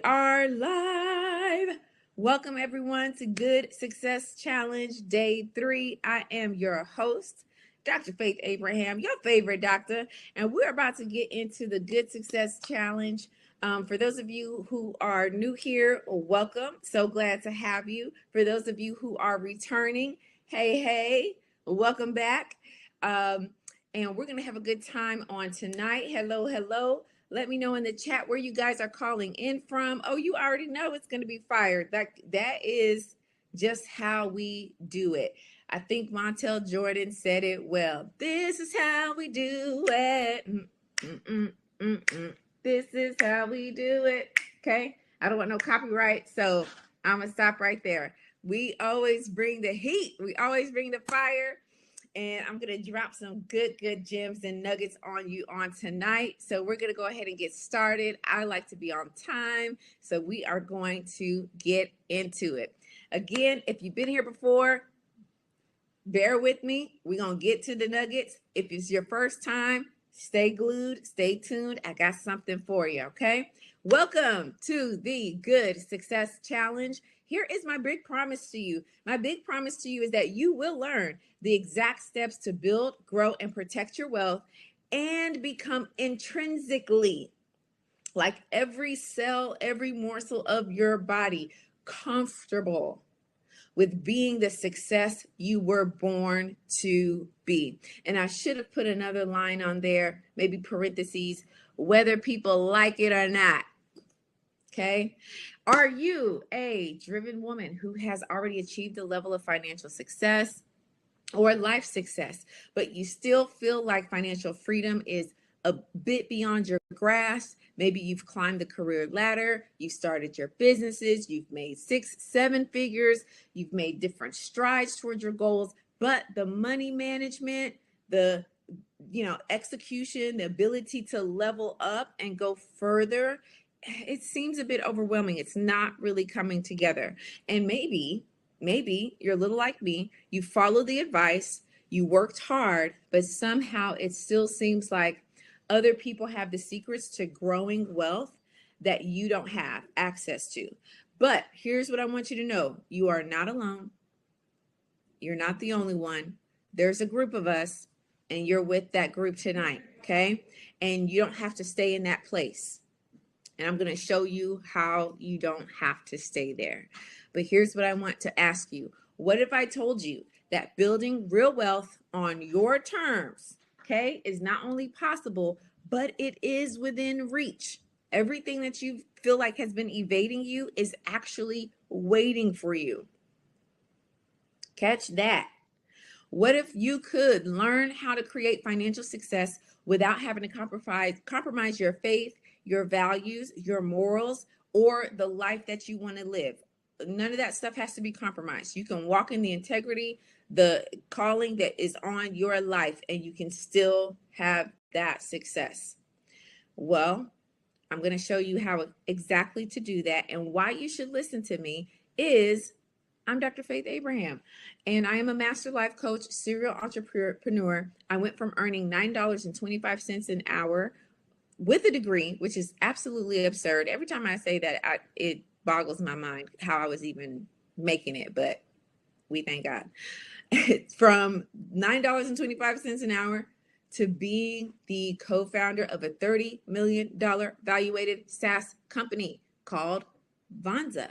Are live. Welcome everyone to Good Success Challenge Day 3. I am your host, Dr. Faith Abraham, your favorite doctor, and we're about to get into the Good Success Challenge. For those of you who are new here, welcome. So glad to have you. For those of you who are returning, hey, welcome back. And we're going to have a good time on tonight. Hello. Let me know in the chat where you guys are calling in from. Oh, you already know it's going to be fire. That is just how we do it. I think Montel Jordan said it well. This is how we do it. This is how we do it. Okay. I don't want no copyright, so I'm going to stop right there. We always bring the heat. We always bring the fire. And I'm going to drop some good gems and nuggets on you on tonight. So we're going to go ahead and get started. I like to be on time, so we are going to get into it. Again, if you've been here before, bear with me. We're going to get to the nuggets. If it's your first time, stay glued, stay tuned. I got something for you, okay? Welcome to the Good Success Challenge. Here is my big promise to you. My big promise to you is that you will learn the exact steps to build, grow, and protect your wealth and become intrinsically, like every cell, every morsel of your body, comfortable with being the success you were born to be. And I should have put another line on there, maybe parentheses, whether people like it or not. Okay. Are you a driven woman who has already achieved a level of financial success or life success, but you still feel like financial freedom is a bit beyond your grasp? Maybe you've climbed the career ladder, you started your businesses, you've made 6-7 figures, you've made different strides towards your goals, but the money management, the execution, the ability to level up and go further, it seems a bit overwhelming. It's not really coming together. And maybe you're a little like me. You follow the advice, you worked hard, but somehow it still seems like other people have the secrets to growing wealth that you don't have access to. But here's what I want you to know. You are not alone. You're not the only one. There's a group of us, and you're with that group tonight, okay? And you don't have to stay in that place. And I'm going to show you how you don't have to stay there. But here's what I want to ask you. What if I told you that building real wealth on your terms, okay, is not only possible, but it is within reach? Everything that you feel like has been evading you is actually waiting for you. Catch that. What if you could learn how to create financial success without having to compromise your faith, your values, your morals, or the life that you want to live? None of that stuff has to be compromised. You can walk in the integrity, the calling that is on your life, and you can still have that success. Well, I'm going to show you how exactly to do that, and why you should listen to me is I'm Dr. Faith Abraham, and I am a master life coach, serial entrepreneur. I went from earning $9.25 an hour with a degree, which is absolutely absurd. Every time I say that, it boggles my mind how I was even making it, but we thank God. From $9.25 an hour to being the co-founder of a $30 million valuated SaaS company called Vonza.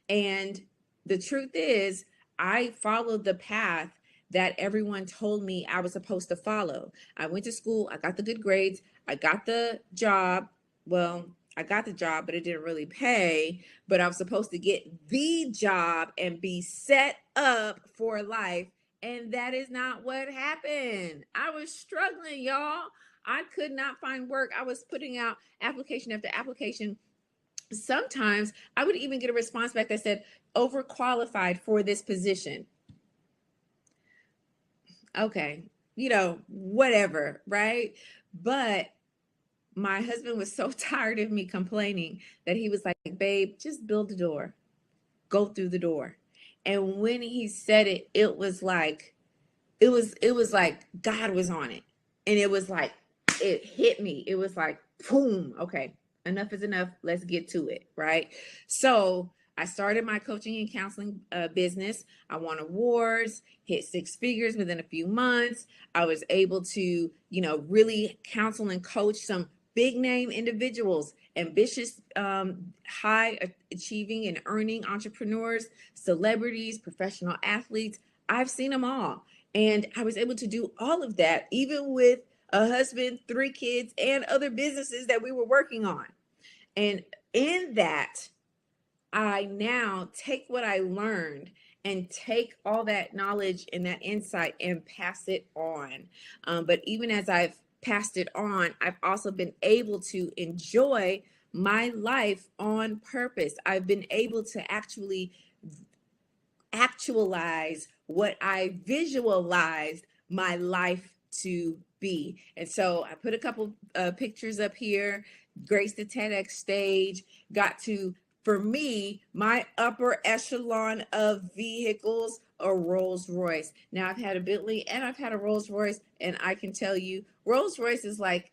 And the truth is, I followed the path that everyone told me I was supposed to follow. I went to school, I got the good grades, I got the job. Well, I got the job, but it didn't really pay. But I was supposed to get the job and be set up for life. And that is not what happened. I was struggling, y'all. I could not find work. I was putting out application after application. Sometimes I would even get a response back that said, overqualified for this position. Okay, whatever, right? But my husband was so tired of me complaining that he was like, babe, just build the door, go through the door. And when he said it, it was like God was on it. And it was like, it hit me. It was like, boom, okay, enough is enough. Let's get to it, right? So I started my coaching and counseling business. I won awards, hit six figures within a few months. I was able to, really counsel and coach some big name individuals, ambitious, high achieving and earning entrepreneurs, celebrities, professional athletes. I've seen them all. And I was able to do all of that, even with a husband, three kids, and other businesses that we were working on. And in that, I now take what I learned and take all that knowledge and that insight and pass it on. But even as I've passed it on, I've also been able to enjoy my life on purpose. I've been able to actually actualize what I visualized my life to be. And so I put a couple pictures up here, graced the TEDx stage, got to, for me, my upper echelon of vehicles, a Rolls Royce. Now I've had a Bentley and I've had a Rolls Royce, and I can tell you Rolls Royce is like,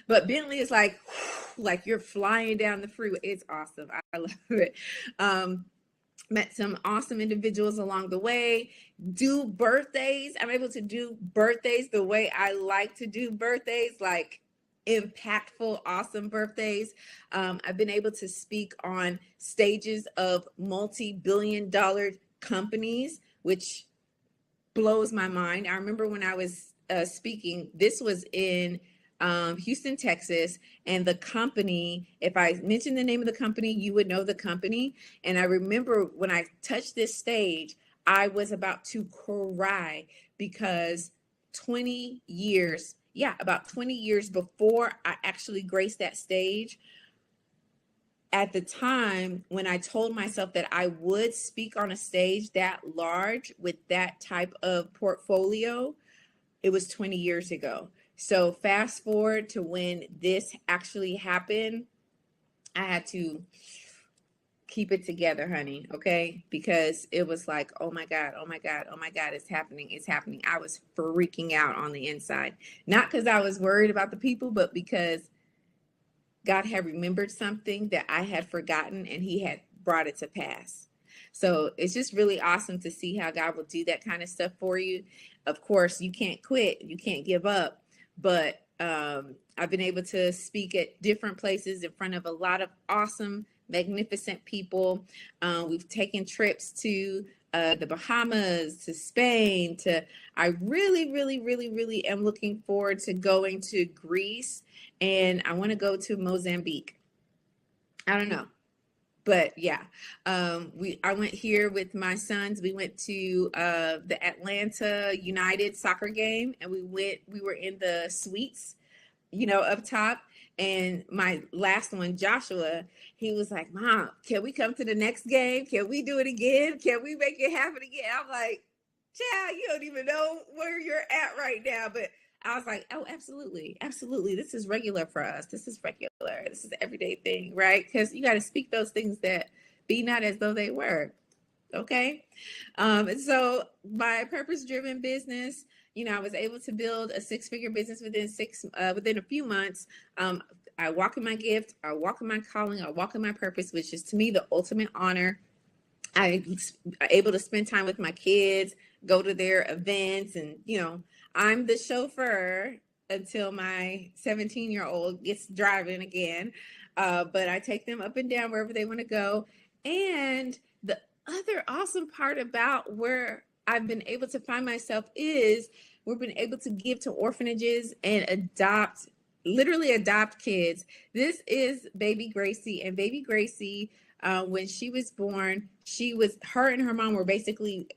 but Bentley is like you're flying down the freeway. It's awesome. I love it. Met some awesome individuals along the way. Do birthdays. I'm able to do birthdays the way I like to do birthdays, like impactful, awesome birthdays. I've been able to speak on stages of multi-billion-dollar companies, which blows my mind. I remember when I was speaking, this was in Houston, Texas, and the company, if I mentioned the name of the company, you would know the company. And I remember when I touched this stage, I was about to cry because about 20 years before I actually graced that stage, at the time when I told myself that I would speak on a stage that large with that type of portfolio, it was 20 years ago. So fast forward to when this actually happened, I had to keep it together, honey, okay? Because it was like, oh my God, it's happening. I was freaking out on the inside. Not because I was worried about the people, but because God had remembered something that I had forgotten, and he had brought it to pass. So it's just really awesome to see how God will do that kind of stuff for you. Of course, you can't quit, you can't give up. But I've been able to speak at different places in front of a lot of awesome, magnificent people. We've taken trips to the Bahamas, to Spain, I really am looking forward to going to Greece, and I want to go to Mozambique. I don't know. But yeah, I went here with my sons. We went to the Atlanta United soccer game, and we were in the suites, up top. And my last one, Joshua, he was like, Mom, can we come to the next game? Can we do it again? Can we make it happen again? I'm like, child, you don't even know where you're at right now. But I was like, oh, absolutely. This is regular for us. This is regular. This is an everyday thing, right? Because you got to speak those things that be not as though they were. Okay. And so my purpose-driven business, I was able to build a six-figure business within a few months. I walk in my gift. I walk in my calling. I walk in my purpose, which is to me the ultimate honor. I'm able to spend time with my kids, go to their events, and I'm the chauffeur until my 17-year-old gets driving again. But I take them up and down wherever they want to go. And the other awesome part about where I've been able to find myself is we've been able to give to orphanages and literally adopt kids. This is baby Gracie, and baby Gracie, when she was born, her and her mom were basically,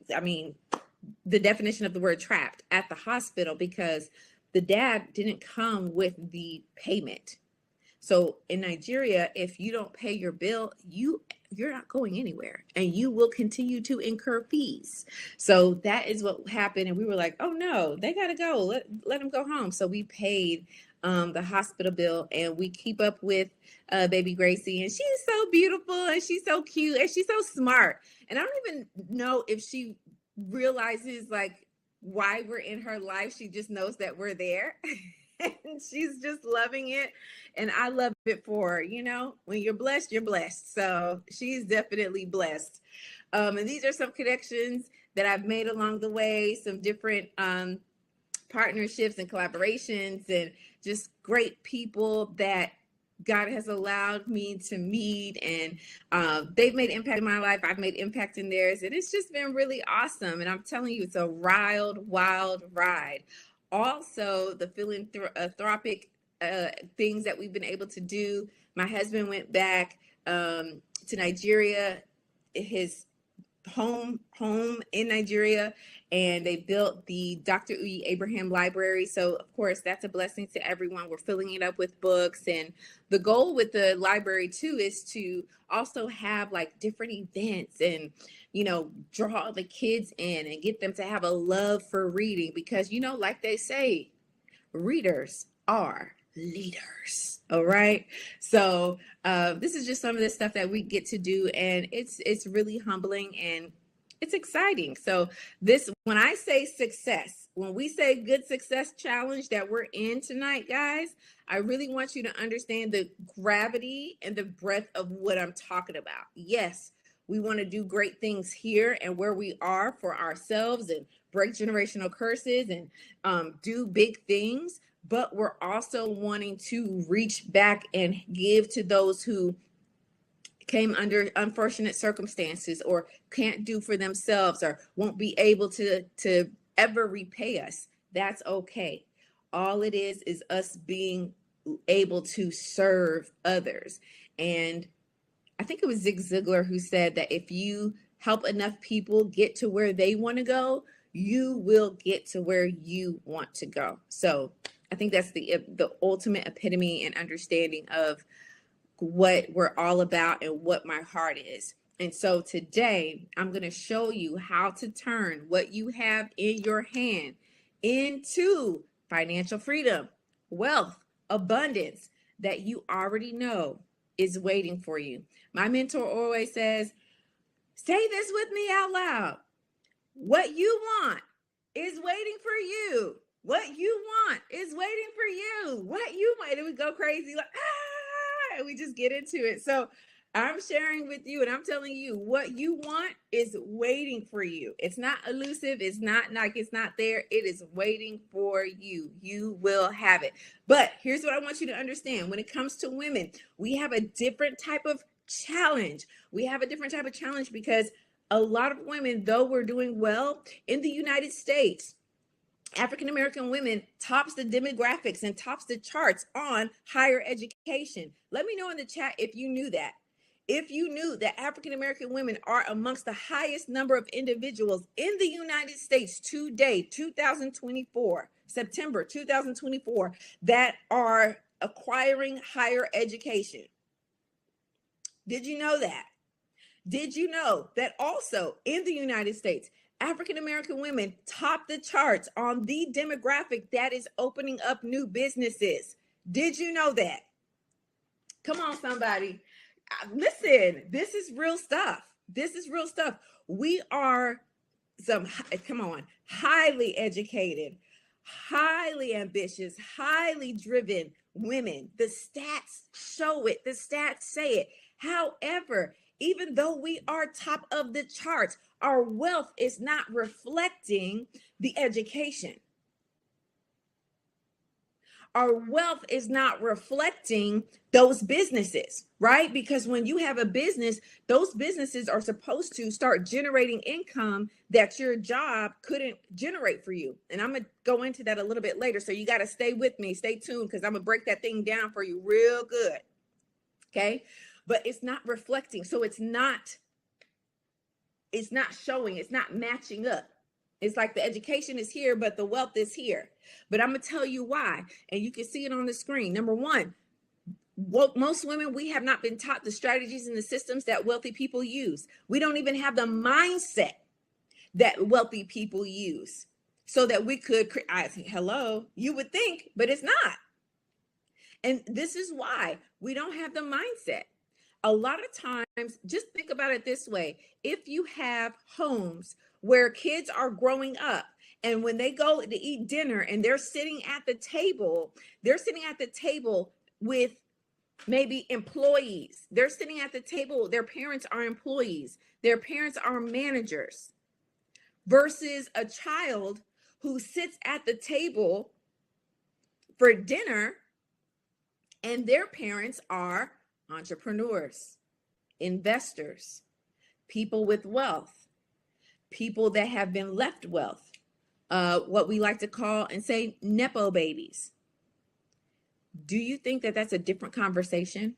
the definition of the word trapped at the hospital because the dad didn't come with the payment. So in Nigeria, if you don't pay your bill, you're not going anywhere, and you will continue to incur fees. So that is what happened. And we were like, oh no, they got to go. Let them go home. So we paid the hospital bill, and we keep up with baby Gracie, and she's so beautiful, and she's so cute, and she's so smart. And I don't even know if she realizes like why we're in her life. She just knows that we're there. and she's just loving it. And I love it for her. When you're blessed, you're blessed. So she's definitely blessed. And these are some connections that I've made along the way, some different partnerships and collaborations, and just great people that God has allowed me to meet, and they've made impact in my life. I've made impact in theirs, and it's just been really awesome. And I'm telling you, it's a wild ride. Also, the philanthropic things that we've been able to do. My husband went back to Nigeria, his home in Nigeria, and they built the Dr. Uyi Abraham Library. So of course that's a blessing to everyone. We're filling it up with books, and the goal with the library too is to also have like different events and draw the kids in and get them to have a love for reading, because like they say, readers are leaders. All right. So this is just some of the stuff that we get to do, and it's really humbling and it's exciting. So when I say success, when we say good success challenge that we're in tonight, guys, I really want you to understand the gravity and the breadth of what I'm talking about. Yes, we want to do great things here and where we are for ourselves and break generational curses and do big things. But we're also wanting to reach back and give to those who came under unfortunate circumstances or can't do for themselves or won't be able to ever repay us. That's okay. All it is us being able to serve others. And I think it was Zig Ziglar who said that if you help enough people get to where they want to go, you will get to where you want to go. So I think that's the ultimate epitome and understanding of what we're all about and what my heart is. And so today I'm going to show you how to turn what you have in your hand into financial freedom, wealth, abundance that you already know is waiting for you. My mentor always says, say this with me out loud. What you want is waiting for you. What you want is waiting for you. What you want. And we go crazy like, and we just get into it. So I'm sharing with you and I'm telling you what you want is waiting for you. It's not elusive. It's not like it's not there. It is waiting for you. You will have it. But here's what I want you to understand. When it comes to women, we have a different type of challenge. Because a lot of women, though we're doing well in the United States, African-American women tops the demographics and tops the charts on higher education. Let me know in the chat if you knew that. If you knew that African-American women are amongst the highest number of individuals in the United States today, 2024, September 2024, that are acquiring higher education. Did you know that? Did you know that also in the United States, African-American women top the charts on the demographic that is opening up new businesses? Did you know that? Come on, somebody. Listen, this is real stuff. We are highly educated, highly ambitious, highly driven women. The stats show it. The stats say it. However, even though we are top of the charts, our wealth is not reflecting the education. Our wealth is not reflecting those businesses, right? Because when you have a business, those businesses are supposed to start generating income that your job couldn't generate for you. And I'm going to go into that a little bit later. So you got to stay with me, stay tuned, because I'm going to break that thing down for you real good. Okay. But it's not reflecting. So it's not showing, it's not matching up. It's like the education is here, but the wealth is here. But I'm going to tell you why. And you can see it on the screen. Number one, most women, we have not been taught the strategies and the systems that wealthy people use. We don't even have the mindset that wealthy people use so that we could, you would think, but it's not. And this is why we don't have the mindset. A lot of times, just think about it this way. If you have homes where kids are growing up And when they go to eat dinner and they're sitting at the table with maybe employees. They're sitting at the table. Their parents are employees. Their parents are managers, versus a child who sits at the table for dinner and their parents are entrepreneurs, investors, people with wealth, people that have been left wealth, what we like to call and say Nepo babies. Do you think that that's a different conversation?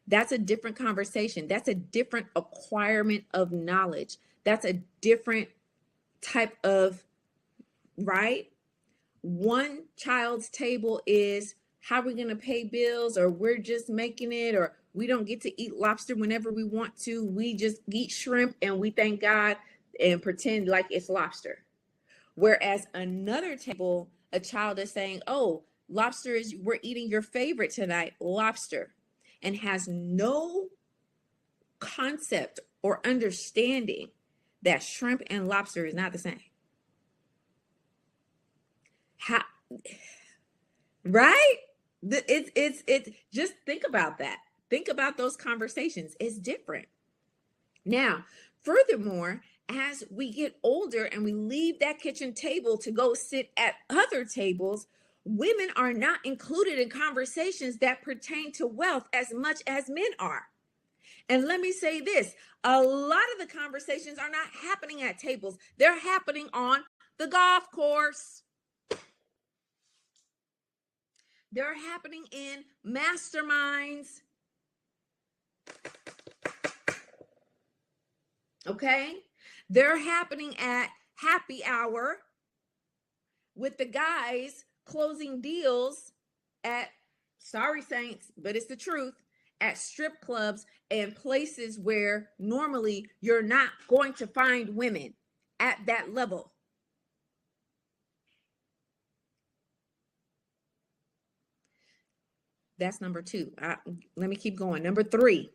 That's a different conversation. That's a different acquirement of knowledge. That's a different type of, right? One child's table is how are we going to pay bills, or we're just making it, or we don't get to eat lobster whenever we want to. We just eat shrimp and we thank God and pretend like it's lobster. Whereas another table, a child is saying, oh, lobster is, we're eating your favorite tonight, lobster, and has no concept or understanding that shrimp and lobster is not the same. How, right? It's just think about that. Think about those conversations. It's different. Now, furthermore, as we get older and we leave that kitchen table to go sit at other tables, women are not included in conversations that pertain to wealth as much as men are. And let me say this, a lot of the conversations are not happening at tables. They're happening on the golf course. They're happening in masterminds. Okay? They're happening at happy hour with the guys closing deals at, sorry Saints, but it's the truth, at strip clubs and places where normally you're not going to find women at that level. That's number two. Let me keep going. Number three,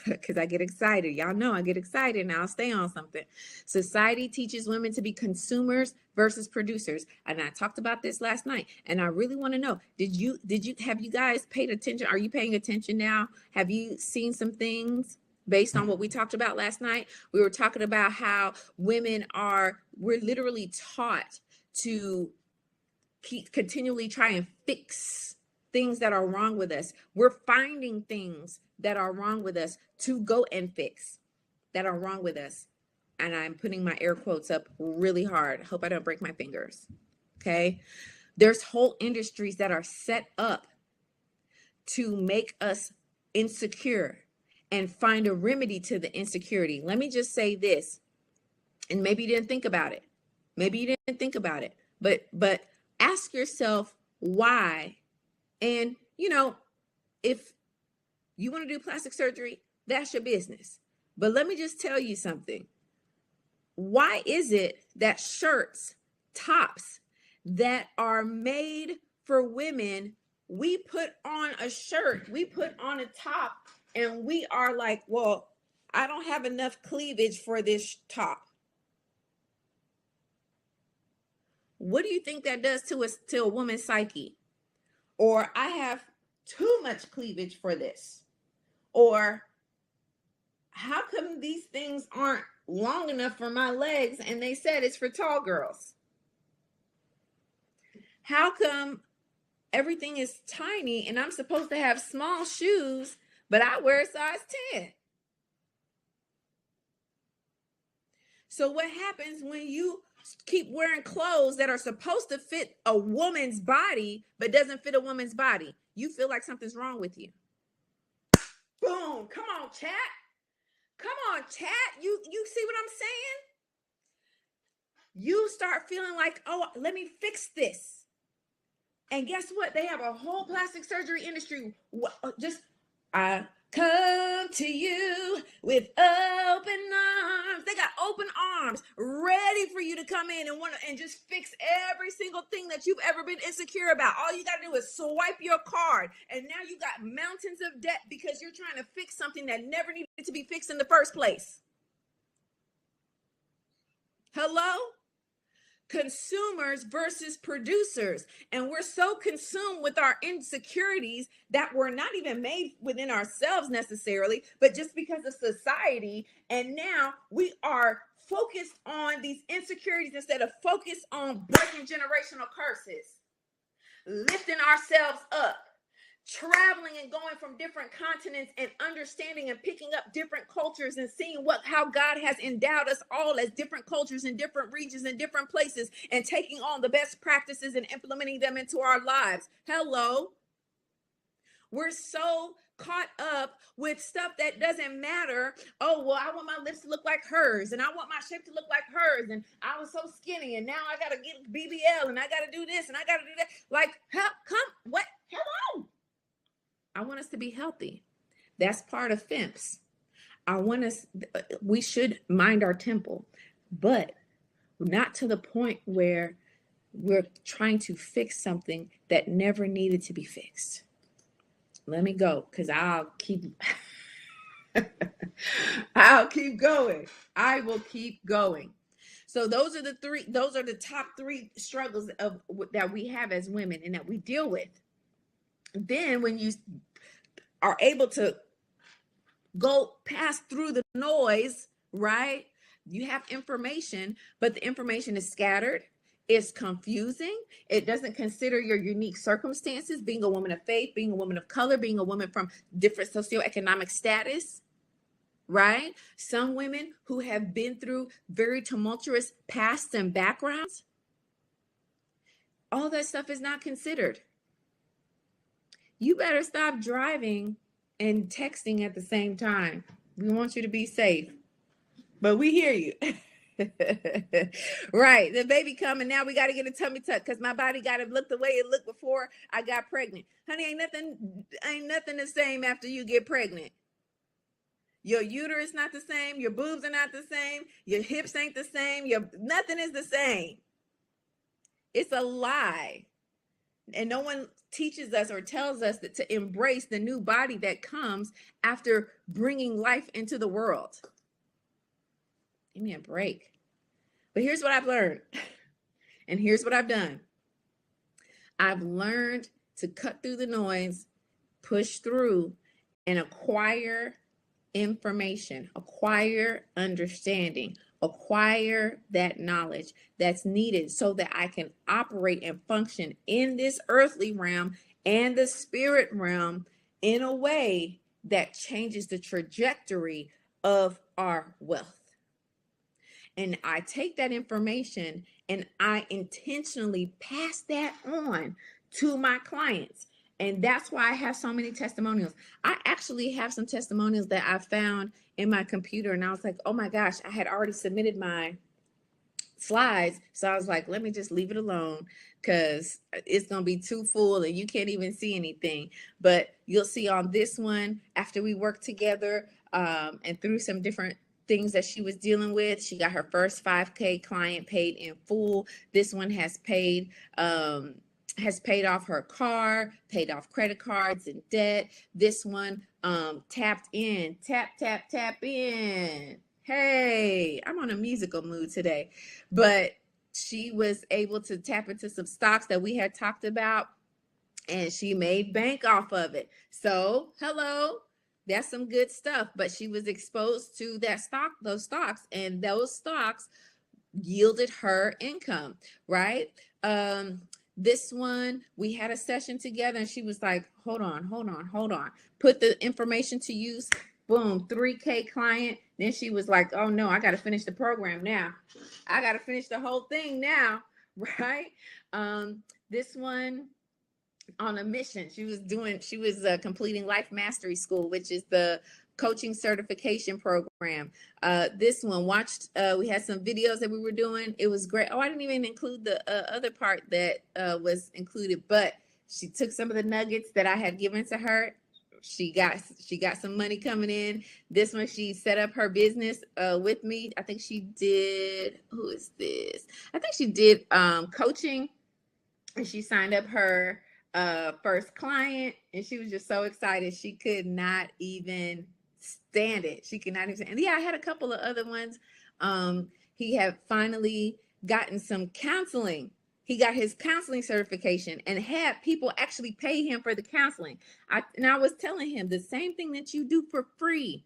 because I get excited. Y'all know I get excited and I'll stay on something. Society teaches women to be consumers versus producers. And I talked about this last night. And I really want to know, have you guys paid attention? Are you paying attention now? Have you seen some things based on what we talked about last night? We were talking about how we're literally taught to continually try and fix things that are wrong with us. We're finding things that are wrong with us to go and fix that are wrong with us. And I'm putting my air quotes up really hard. I hope I don't break my fingers. Okay. There's whole industries that are set up to make us insecure and find a remedy to the insecurity. Let me just say this, and maybe you didn't think about it. But ask yourself why. And, if you want to do plastic surgery, that's your business. But let me just tell you something. Why is it that shirts, tops that are made for women, we put on a shirt, we put on a top, and we are like, well, I don't have enough cleavage for this top. What do you think that does to a woman's psyche? Or I have too much cleavage for this. Or how come these things aren't long enough for my legs and they said it's for tall girls? How come everything is tiny and I'm supposed to have small shoes, but I wear a size 10? So what happens when you keep wearing clothes that are supposed to fit a woman's body, but doesn't fit a woman's body? You feel like something's wrong with you. Boom. Come on, chat. You see what I'm saying? You start feeling like, oh, let me fix this. And guess what? They have a whole plastic surgery industry. I come to you with open arms. They got open arms ready for you to come in and just fix every single thing that you've ever been insecure about. All you got to do is swipe your card, and now you got mountains of debt because you're trying to fix something that never needed to be fixed in the first place. Hello? consumers versus producers. And we're so consumed with our insecurities that we're not even made within ourselves necessarily, but just because of society. And now we are focused on these insecurities instead of focused on breaking generational curses, lifting ourselves up, traveling and going from different continents and understanding and picking up different cultures and seeing how God has endowed us all as different cultures in different regions and different places, and taking on the best practices and implementing them into our lives. Hello. We're so caught up with stuff that doesn't matter. Oh, well, I want my lips to look like hers, and I want my shape to look like hers, and I was so skinny, and now I got to get BBL, and I got to do this, and I got to do that. Like, what? Hello. I want us to be healthy. That's part of FIMPS. We should mind our temple, but not to the point where we're trying to fix something that never needed to be fixed. Let me go, because I'll keep going. I will keep going. So those are the top three struggles that we have as women and that we deal with. Then when you are able to go pass through the noise, right? You have information, but the information is scattered. It's confusing. It doesn't consider your unique circumstances, being a woman of faith, being a woman of color, being a woman from different socioeconomic status, right? Some women who have been through very tumultuous pasts and backgrounds. All that stuff is not considered. You better stop driving and texting at the same time. We want you to be safe, but we hear you. Right, the baby coming, now we got to get a tummy tuck because my body got to look the way it looked before I got pregnant. Honey, ain't nothing the same after you get pregnant. Your uterus not the same, your boobs are not the same, your hips ain't the same, nothing is the same. It's a lie. And no one teaches us or tells us that to embrace the new body that comes after bringing life into the world. Give me a break. But here's what I've learned. And here's what I've done. I've learned to cut through the noise, push through, and acquire information, acquire understanding, acquire that knowledge that's needed so that I can operate and function in this earthly realm and the spirit realm in a way that changes the trajectory of our wealth. And I take that information and I intentionally pass that on to my clients. And that's why I have so many testimonials. I actually have some testimonials that I found in my computer, and I was like, oh my gosh, I had already submitted my slides. So I was like, let me just leave it alone because it's going to be too full and you can't even see anything. But you'll see on this one, after we worked together and through some different things that she was dealing with, she got her first 5K client paid in full. This one has paid off her car, paid off credit cards and debt. This one tap in. Hey, I'm on a musical mood today. But she was able to tap into some stocks that we had talked about, and she made bank off of it. So, hello. That's some good stuff, but she was exposed to those stocks, and those stocks yielded her income, right? This one, we had a session together, and she was like, hold on. Put the information to use. Boom, 3K client. Then she was like, oh no, I got to finish the program now. I got to finish the whole thing now, right? This one, on a mission. She was completing Life Mastery School, which is the coaching certification program. This one we had some videos that we were doing. It was great. Oh, I didn't even include the other part that was included, but she took some of the nuggets that I had given to her. She got some money coming in. This one, she set up her business with me. I think she did, who is this? I think she did coaching, and she signed up her first client, and she was just so excited. She could not even stand it. And yeah, I had a couple of other ones. He had finally gotten some counseling. He got his counseling certification and had people actually pay him for the counseling. I was telling him the same thing that you do for free,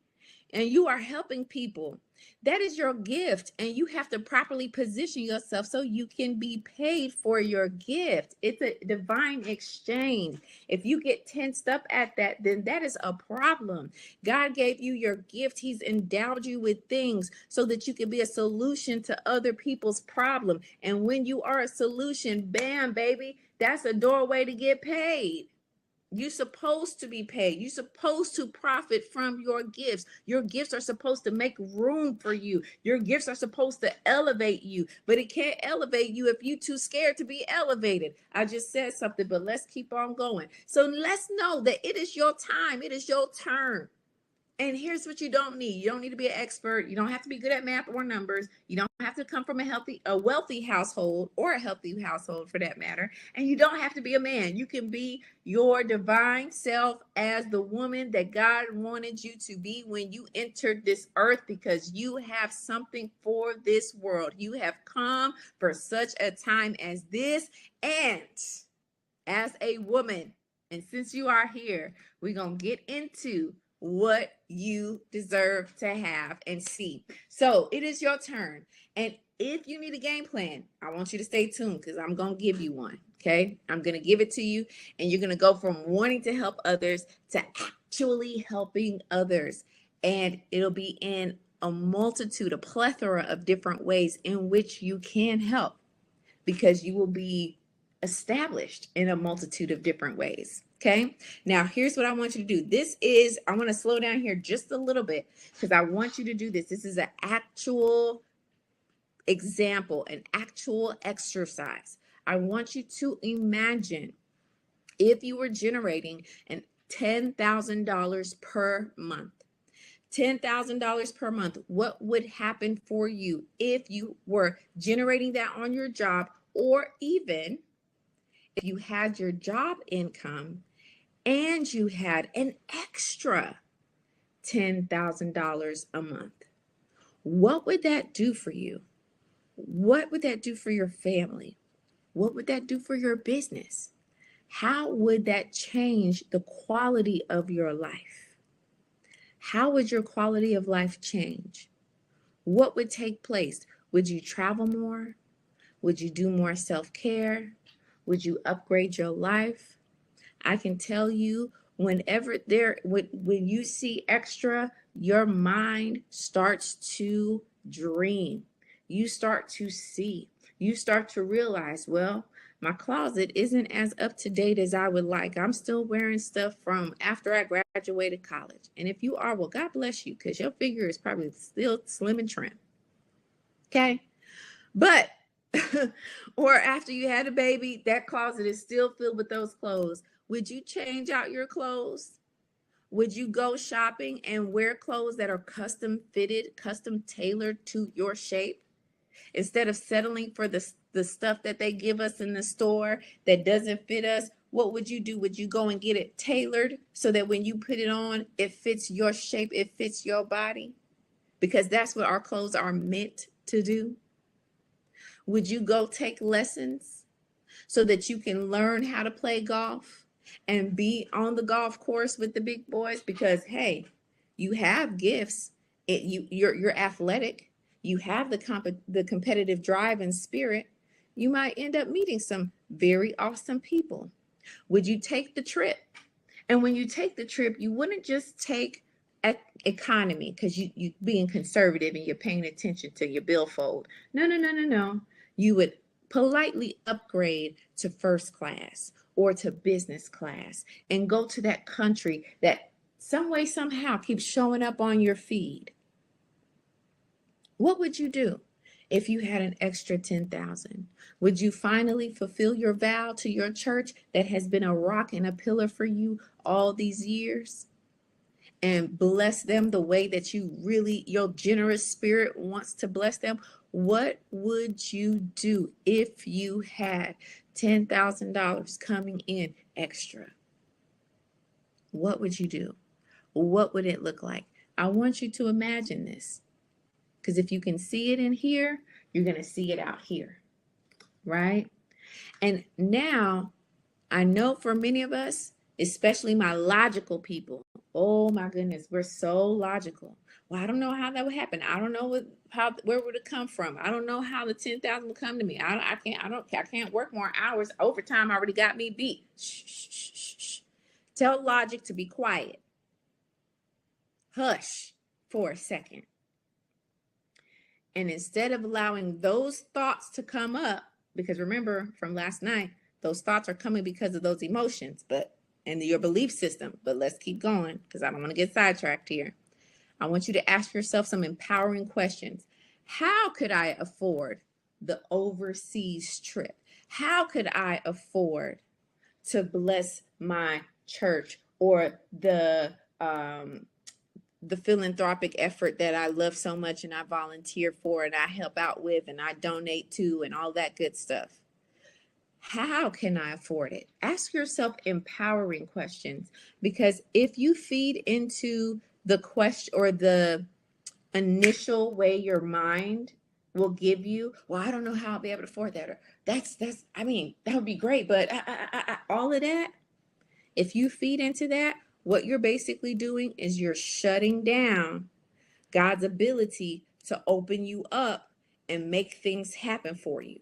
and you are helping people. That is your gift, and you have to properly position yourself so you can be paid for your gift. It's a divine exchange. If you get tensed up at that, then that is a problem. God gave you your gift. He's endowed you with things so that you can be a solution to other people's problem. And when you are a solution, bam, baby, that's a doorway to get paid. You're supposed to be paid. You're supposed to profit from your gifts. Your gifts are supposed to make room for you. Your gifts are supposed to elevate you, but it can't elevate you if you're too scared to be elevated. I just said something, but let's keep on going. So let's know that it is your time. It is your turn. And here's what you don't need. You don't need to be an expert. You don't have to be good at math or numbers. You don't have to come from a wealthy household, or a healthy household for that matter. And you don't have to be a man. You can be your divine self as the woman that God wanted you to be when you entered this earth, because you have something for this world. You have come for such a time as this. And as a woman, and since you are here, we're going to get into what you deserve to have and see. So it is your turn. And if you need a game plan, I want you to stay tuned, because I'm going to give you one. Okay. I'm going to give it to you, and you're going to go from wanting to help others to actually helping others. And it'll be in a plethora of different ways in which you can help, because you will be established in a multitude of different ways. Okay. Now, here's what I want you to do. I want to slow down here just a little bit, because I want you to do this. This is an actual example, an actual exercise. I want you to imagine if you were generating $10,000 per month. $10,000 per month. What would happen for you if you were generating that on your job, or even if you had your job income and you had an extra $10,000 a month? What would that do for you? What would that do for your family? What would that do for your business? How would that change the quality of your life? How would your quality of life change? What would take place? Would you travel more? Would you do more self-care? Would you upgrade your life? I can tell you, when you see extra, your mind starts to dream. You start to see. You start to realize, well, my closet isn't as up to date as I would like. I'm still wearing stuff from after I graduated college. And if you are, well, God bless you, because your figure is probably still slim and trim. Okay. But, or after you had a baby, that closet is still filled with those clothes. Would you change out your clothes? Would you go shopping and wear clothes that are custom fitted, custom tailored to your shape, instead of settling for the stuff that they give us in the store that doesn't fit us? What would you do? Would you go and get it tailored so that when you put it on, it fits your shape, it fits your body? Because that's what our clothes are meant to do. Would you go take lessons so that you can learn how to play golf and be on the golf course with the big boys? Because, hey, you have gifts. You're athletic. You have the competitive drive and spirit. You might end up meeting some very awesome people. Would you take the trip? And when you take the trip, you wouldn't just take economy because you being conservative and you're paying attention to your billfold. No. You would politely upgrade to first class or to business class and go to that country that some way, somehow keeps showing up on your feed. What would you do if you had an extra 10,000? Would you finally fulfill your vow to your church that has been a rock and a pillar for you all these years, and bless them the way that your generous spirit wants to bless them? What would you do if you had $10,000 coming in extra? What would you do? What would it look like? I want you to imagine this, because if you can see it in here, you're going to see it out here, right? And now I know for many of us, especially my logical people, oh my goodness, we're so logical. Well, I don't know how that would happen. I don't know where would it come from. I don't know how the 10,000 would come to me. I can't work more hours. Overtime already got me beat. Shh, shh, shh, shh, shh. Tell logic to be quiet. Hush for a second. And instead of allowing those thoughts to come up, because remember from last night, those thoughts are coming because of those emotions, and your belief system. But let's keep going because I don't want to get sidetracked here. I want you to ask yourself some empowering questions. How could I afford the overseas trip? How could I afford to bless my church or the philanthropic effort that I love so much and I volunteer for and I help out with and I donate to and all that good stuff? How can I afford it? Ask yourself empowering questions, because if you feed into the question or the initial way your mind will give you, well, I don't know how I'll be able to afford that, or I mean, that would be great, but all of that, if you feed into that, what you're basically doing is you're shutting down God's ability to open you up and make things happen for you.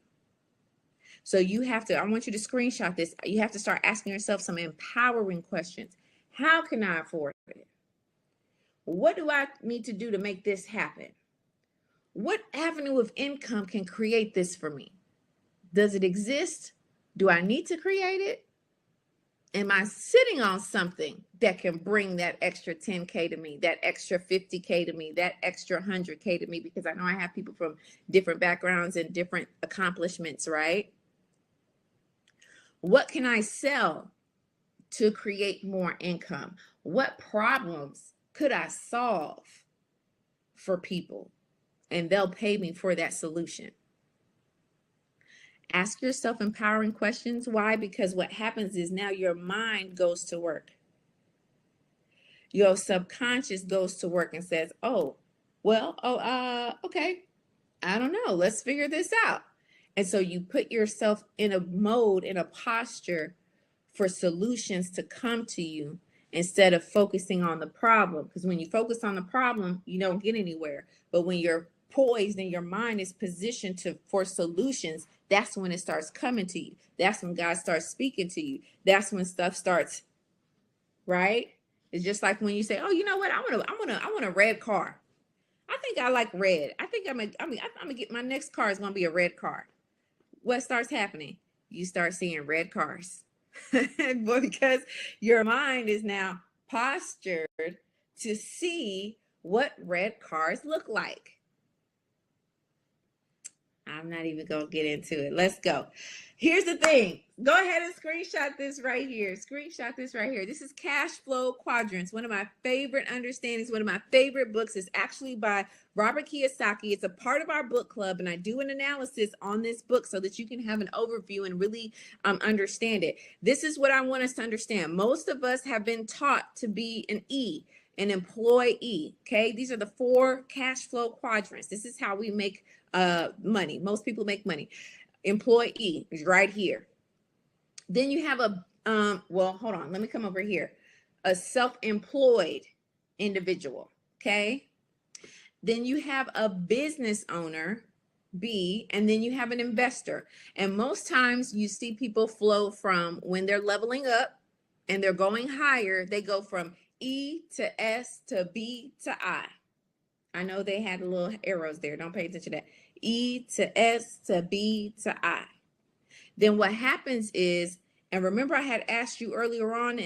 So I want you to screenshot this. You have to start asking yourself some empowering questions. How can I afford it? What do I need to do to make this happen? What avenue of income can create this for me? Does it exist? Do I need to create it? Am I sitting on something that can bring that extra 10K to me, that extra 50K to me, that extra 100K to me? Because I know I have people from different backgrounds and different accomplishments, right? What can I sell to create more income? What problems could I solve for people? And they'll pay me for that solution. Ask yourself empowering questions. Why? Because what happens is now your mind goes to work. Your subconscious goes to work and says, okay, I don't know. Let's figure this out. And so you put yourself in a mode, in a posture for solutions to come to you instead of focusing on the problem. Because when you focus on the problem, you don't get anywhere. But when you're poised and your mind is positioned for solutions, that's when it starts coming to you. That's when God starts speaking to you. That's when stuff starts, right? It's just like when you say, oh, you know what? I want a red car. I think I like red. I think I'm gonna get my next car is gonna be a red car. What starts happening? You start seeing red cars. Because your mind is now postured to see what red cars look like. I'm not even going to get into it. Let's go. Here's the thing. Go ahead and screenshot this right here. Screenshot this right here. This is Cash Flow Quadrants. One of my favorite understandings, one of my favorite books is actually by Robert Kiyosaki. It's a part of our book club, and I do an analysis on this book so that you can have an overview and really understand it. This is what I want us to understand. Most of us have been taught to be an employee. Okay, these are the 4 cash flow quadrants. This is how we make money. Most people make money. Employee is right here. Then you have hold on, let me come over here. A self-employed individual, okay? Then you have a business owner, B, and then you have an investor. And most times you see people flow from when they're leveling up and they're going higher, they go from E to S to B to I. I know they had little arrows there. Don't pay attention to that. E to S to B to I. Then what happens is, and remember I had asked you earlier on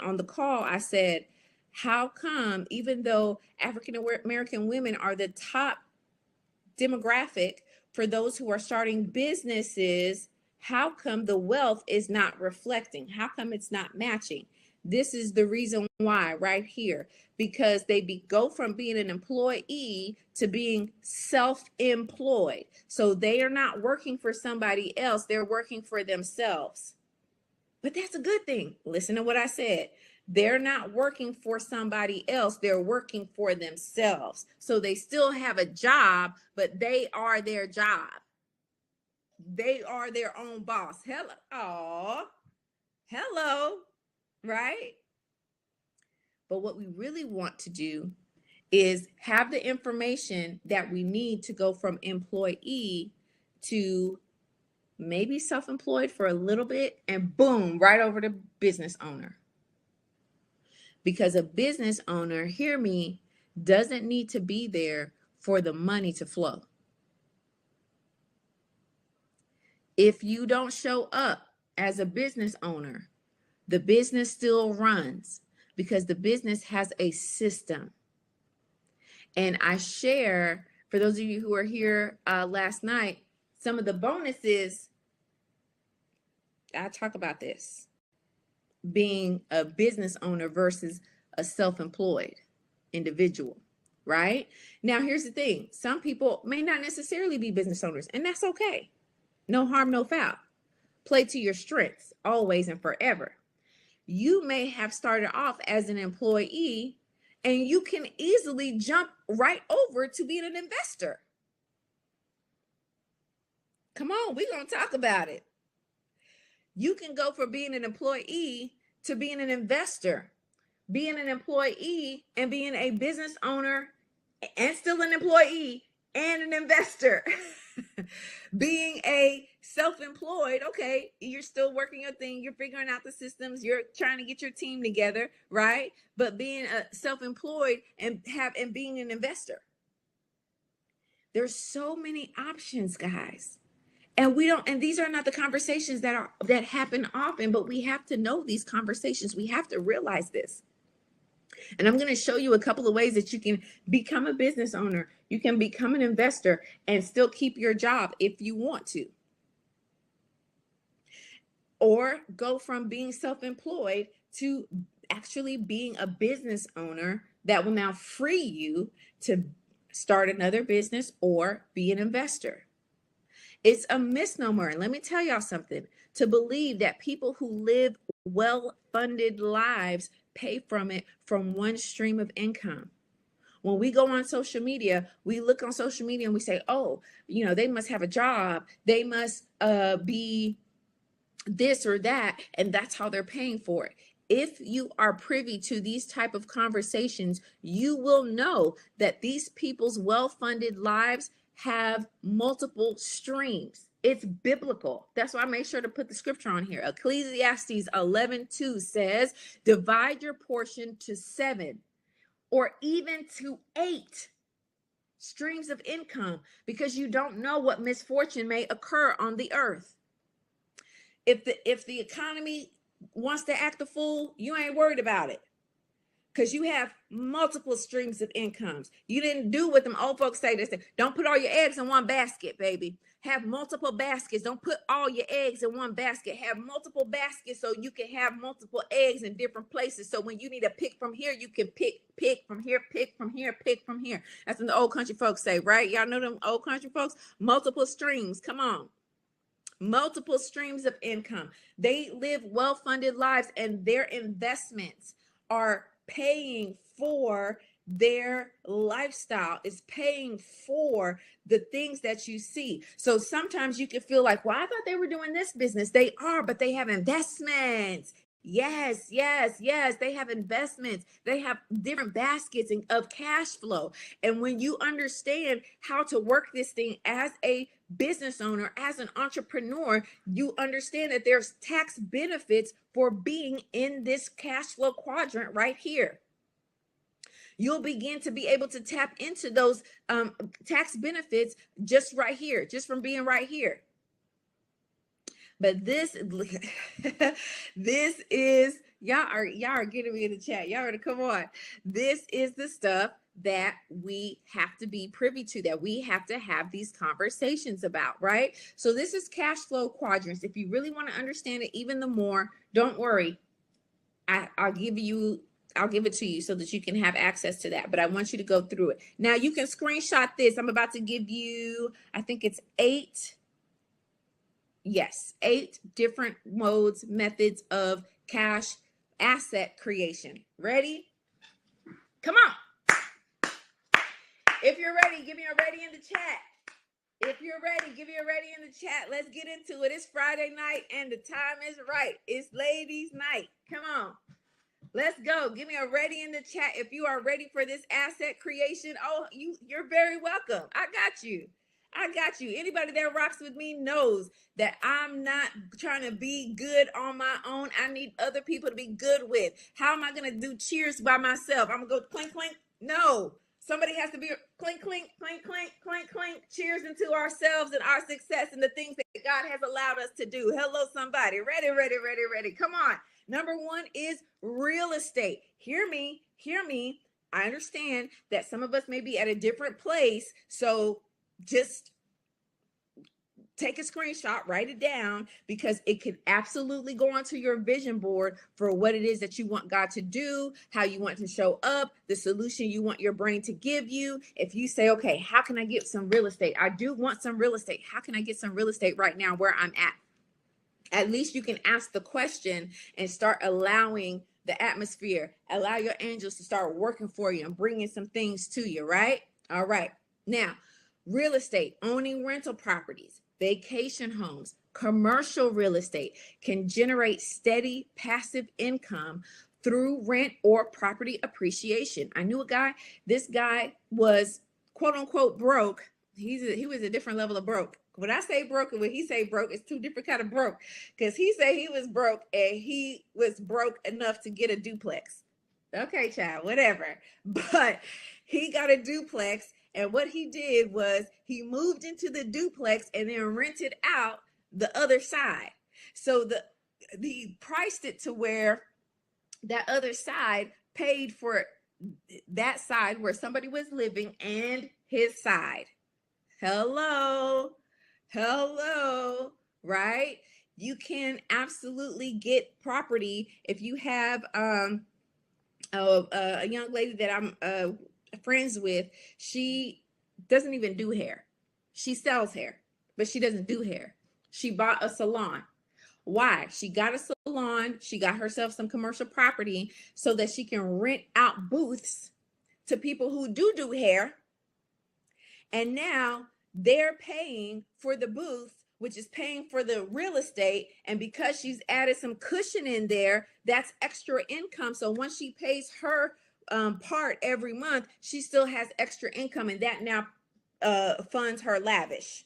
on the call, I said, how come even though African American women are the top demographic for those who are starting businesses, how come the wealth is not reflecting? How come it's not matching? This is the reason why right here, because they go from being an employee to being self-employed. So they are not working for somebody else. They're working for themselves. But that's a good thing. Listen to what I said. They're not working for somebody else. They're working for themselves. So they still have a job, but they are their job. They are their own boss. Hello. Oh, hello. Right? But what we really want to do is have the information that we need to go from employee to maybe self-employed for a little bit, and boom, right over to business owner. Because a business owner, hear me, doesn't need to be there for the money to flow. If you don't show up as a business owner, the business still runs because the business has a system. And I share, for those of you who were here last night, some of the bonuses. I talk about this, being a business owner versus a self-employed individual, right? Now, here's the thing. Some people may not necessarily be business owners, and that's okay. No harm, no foul. Play to your strengths always and forever. You may have started off as an employee, and you can easily jump right over to being an investor. Come on, we're going to talk about it. You can go from being an employee to being an investor, being an employee and being a business owner and still an employee and an investor. Being a self-employed, okay, you're still working your thing, you're figuring out the systems, you're trying to get your team together, right? But being a self-employed and being an investor. There's so many options, guys. And these are not the conversations that happen often, but we have to know these conversations. We have to realize this. And I'm going to show you a couple of ways that you can become a business owner. You can become an investor and still keep your job if you want to. Or go from being self-employed to actually being a business owner that will now free you to start another business or be an investor. It's a misnomer. And let me tell y'all something, to believe that people who live well-funded lives pay from one stream of income. When we go on social media, we look on social media and we say, oh, they must have a job. They must be this or that. And that's how they're paying for it. If you are privy to these type of conversations, you will know that these people's well-funded lives have multiple streams. It's biblical. That's why I make sure to put the scripture on here. Ecclesiastes 11:2 says, divide your portion to 7 or even to 8 streams of income, because you don't know what misfortune may occur on the earth. If the economy wants to act a fool, you ain't worried about it, because you have multiple streams of incomes. You didn't do what them old folks say. They say, don't put all your eggs in one basket, baby. Have multiple baskets. Don't put all your eggs in one basket. Have multiple baskets so you can have multiple eggs in different places. So when you need to pick from here, you can pick from here, pick from here, pick from here. That's what the old country folks say, right? Y'all know them old country folks? Multiple streams. Come on. Multiple streams of income. They live well-funded lives, and their investments are paying for their lifestyle, is paying for the things that you see. So sometimes you can feel like, well, I thought they were doing this business. They are, but they have investments. Yes. They have investments. They have different baskets of cash flow. And when you understand how to work this thing as a business owner, as an entrepreneur, you understand that there's tax benefits for being in this cash flow quadrant right here. You'll begin to be able to tap into those tax benefits just right here, just from being right here. But this is, y'all are getting me in the chat. Y'all already, come on. This is the stuff that we have to be privy to, that we have to have these conversations about, right? So this is cash flow quadrants. If you really want to understand it even the more, don't worry. I'll give it to you so that you can have access to that. But I want you to go through it. Now you can screenshot this. I'm about to give you, I think it's 8 different modes, methods of cash asset creation. Ready? Come on. If you're ready, give me a ready in the chat. If you're ready, give me a ready in the chat. Let's get into it. It's Friday night and the time is right. It's ladies' night. Come on. Let's go. Give me a ready in the chat if you are ready for this asset creation. Oh, you're very welcome. I got you. I got you. Anybody that rocks with me knows that I'm not trying to be good on my own. I need other people to be good with. How am I going to do cheers by myself? I'm going to go clink, clink. No. Somebody has to be clink, clink, clink, clink, clink, clink. Cheers into ourselves and our success and the things that God has allowed us to do. Hello, somebody. Ready, ready, ready, ready. Come on. Number one is real estate. Hear me, hear me. I understand that some of us may be at a different place. So just take a screenshot, write it down, because it can absolutely go onto your vision board for what it is that you want God to do, how you want to show up, the solution you want your brain to give you. If you say, okay, how can I get some real estate? I do want some real estate. How can I get some real estate right now where I'm at? At least you can ask the question and start allowing the atmosphere, allow your angels to start working for you and bringing some things to you, right? All right. Now, real estate, owning rental properties, vacation homes, commercial real estate can generate steady passive income through rent or property appreciation. I knew a guy, this guy was quote unquote broke. He was a different level of broke. When I say broke and when he say broke, it's two different kind of broke. Because he said he was broke and he was broke enough to get a duplex. Okay, child, whatever. But he got a duplex, and what he did was he moved into the duplex and then rented out the other side. So he priced it to where that other side paid for that side where somebody was living and his side. Hello. Hello, right? You can absolutely get property if you have a young lady that I'm friends with. She doesn't even do hair. She sells hair, but she doesn't do hair. She bought a salon. Why? She got a salon. She got herself some commercial property so that she can rent out booths to people who do hair. And now they're paying for the booth, which is paying for the real estate. And because she's added some cushion in there, that's extra income. So once she pays her part every month, she still has extra income, and that now funds her lavish.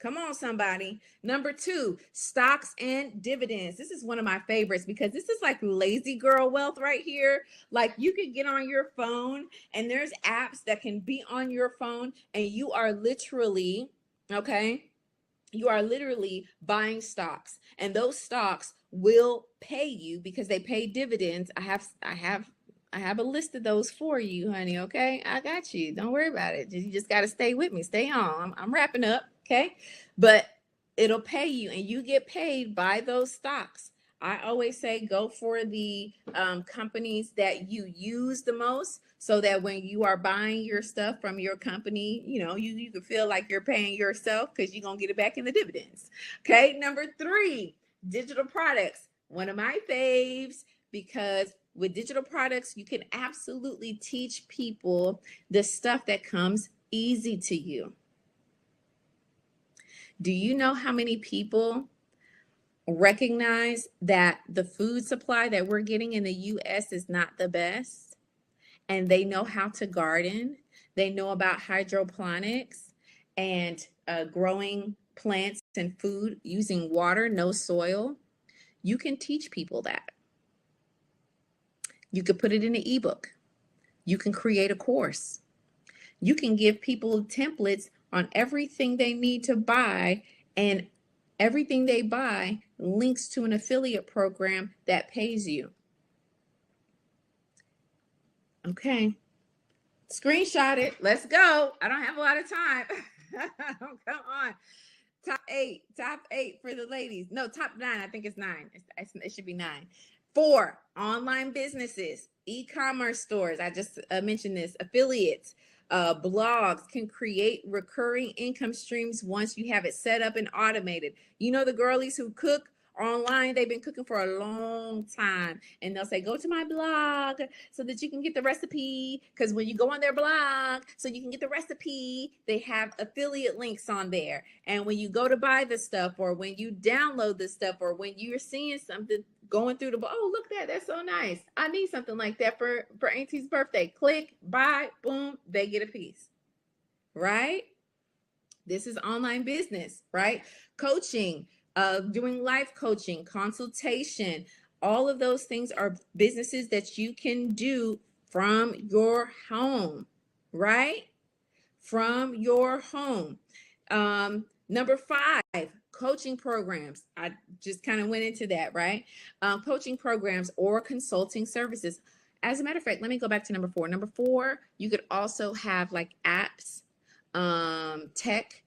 Come on, somebody. Number two, stocks and dividends. This is one of my favorites because this is like lazy girl wealth right here. Like you can get on your phone and there's apps that can be on your phone and you are literally, okay, you are literally buying stocks, and those stocks will pay you because they pay dividends. I have a list of those for you, honey. Okay, I got you. Don't worry about it. You just got to stay with me. Stay on. I'm wrapping up. Okay, but it'll pay you, and you get paid by those stocks. I always say go for the companies that you use the most, so that when you are buying your stuff from your company, you can feel like you're paying yourself because you're gonna get it back in the dividends. Okay, number three, digital products. One of my faves, because with digital products, you can absolutely teach people the stuff that comes easy to you. Do you know how many people recognize that the food supply that we're getting in the US is not the best? And they know how to garden. They know about hydroponics and growing plants and food using water, no soil. You can teach people that. You could put it in an ebook. You can create a course. You can give people templates on everything they need to buy, and everything they buy links to an affiliate program that pays you. Okay. Screenshot it. Let's go. I don't have a lot of time. Come on. Top eight for the ladies. No, top 9. I think it's 9. It should be 9. 4, online businesses, e-commerce stores. I just mentioned this. Affiliates, blogs can create recurring income streams once you have it set up and automated. You know the girlies who cook Online, they've been cooking for a long time, and they'll say, go to my blog so that you can get the recipe, because when you go on their blog so you can get the recipe, they have affiliate links on there. And when you go to buy the stuff, or when you download the stuff, or when you're seeing something going through the, oh, look, that's so nice, I need something like that for Auntie's birthday, click, buy, boom, they get a piece, right? This is online business, right? Coaching, doing life coaching, consultation, all of those things are businesses that you can do from your home, right? From your home. Number 5, coaching programs. I just kind of went into that, right? Coaching programs or consulting services. As a matter of fact, let me go back to number 4. Number 4, you could also have like apps, tech,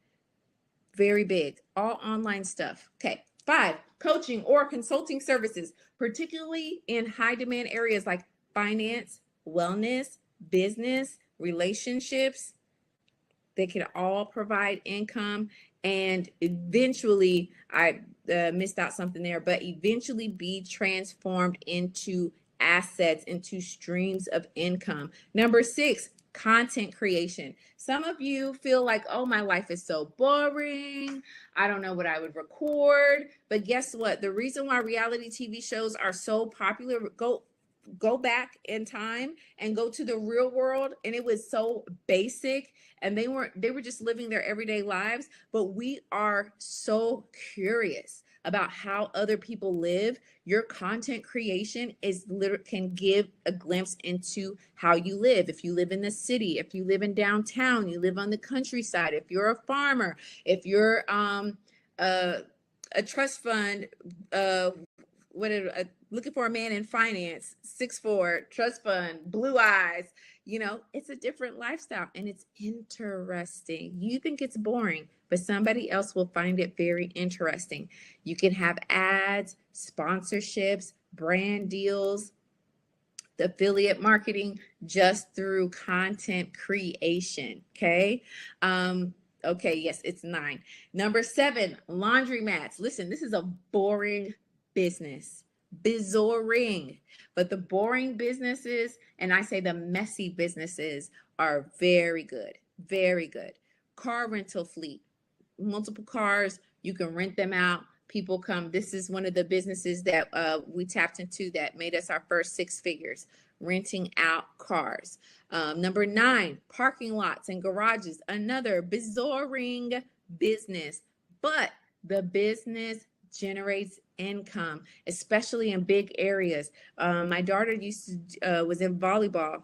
very big, all online stuff. Okay. 5, coaching or consulting services, particularly in high demand areas like finance, wellness, business, relationships. They can all provide income, and eventually, I missed out something there, but eventually be transformed into assets, into streams of income. Number 6, content creation. Some of you feel like, oh, my life is so boring, I don't know what I would record. But guess what? The reason why reality TV shows are so popular, go back in time and go to the real world, and it was so basic, and they were just living their everyday lives. But we are so curious about how other people live. Your content creation can give a glimpse into how you live. If you live in the city, if you live in downtown, you live on the countryside, if you're a farmer, if you're a trust fund, looking for a man in finance, 6'4", trust fund, blue eyes, it's a different lifestyle, and it's interesting. You think it's boring, but somebody else will find it very interesting. You can have ads, sponsorships, brand deals, affiliate marketing, just through content creation. Okay. Okay. Yes, it's 9. Number 7, laundromats. Listen, this is a boring business. Bizarring. But the boring businesses, and I say the messy businesses, are very good. Very good. Car rental fleet. Multiple cars, you can rent them out. People come. This is one of the businesses that we tapped into that made us our first 6 figures, renting out cars. Number 9, parking lots and garages, another bizarring business, but the business generates income, especially in big areas. My daughter was in volleyball,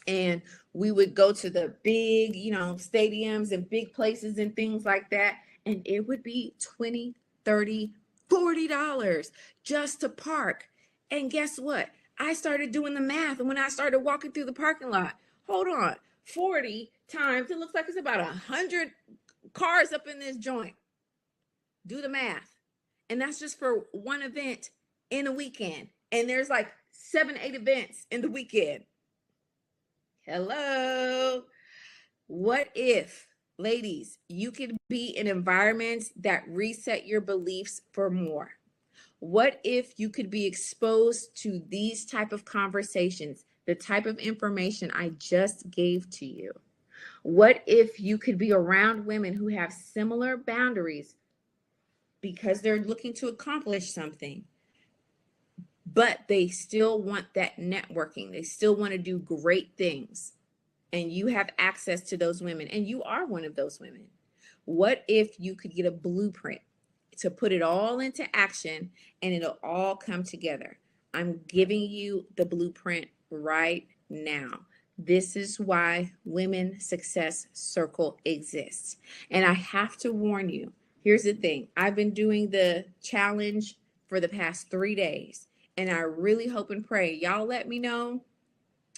and we would go to the big, stadiums and big places and things like that, and it would be $20, $30, $40 just to park. And guess what? I started doing the math, and when I started walking through the parking lot, hold on, 40 times, it looks like it's about 100 cars up in this joint. Do the math. And that's just for one event in a weekend. And there's like 7, 8 events in the weekend. Hello. What if, ladies, you could be in environments that reset your beliefs for more? What if you could be exposed to these type of conversations, the type of information I just gave to you? What if you could be around women who have similar boundaries because they're looking to accomplish something, but they still want that networking. They still want to do great things. And you have access to those women, and you are one of those women. What if you could get a blueprint to put it all into action, and it'll all come together? I'm giving you the blueprint right now. This is why Women Success Circle exists. And I have to warn you, here's the thing. I've been doing the challenge for the past 3 days, and I really hope and pray y'all let me know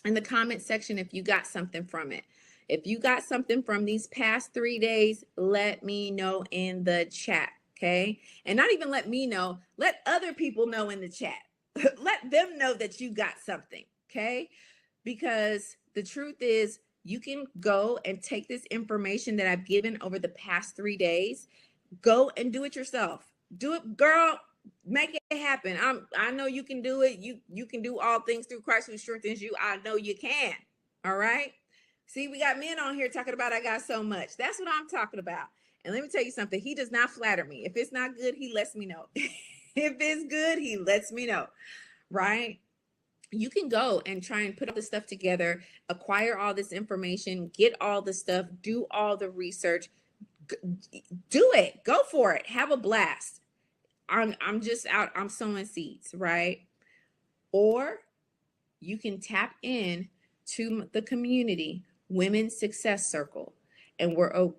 in the comment section if you got something from it. If you got something from these past 3 days, let me know in the chat, okay? And not even let me know, let other people know in the chat. Let them know that you got something, okay? Because the truth is, you can go and take this information that I've given over the past 3 days, go and do it yourself. Do it, girl. Make it happen. I know you can do it. You can do all things through Christ who strengthens you. I know you can. All right. See, we got men on here talking about I got so much. That's what I'm talking about. And let me tell you something. He does not flatter me. If it's not good, he lets me know. If it's good, he lets me know. Right? You can go and try and put all this stuff together, acquire all this information, get all the stuff, do all the research, do it, go for it, have a blast. I'm just out, I'm sowing seeds, right? Or you can tap in to the community Women's Success Circle, and we're a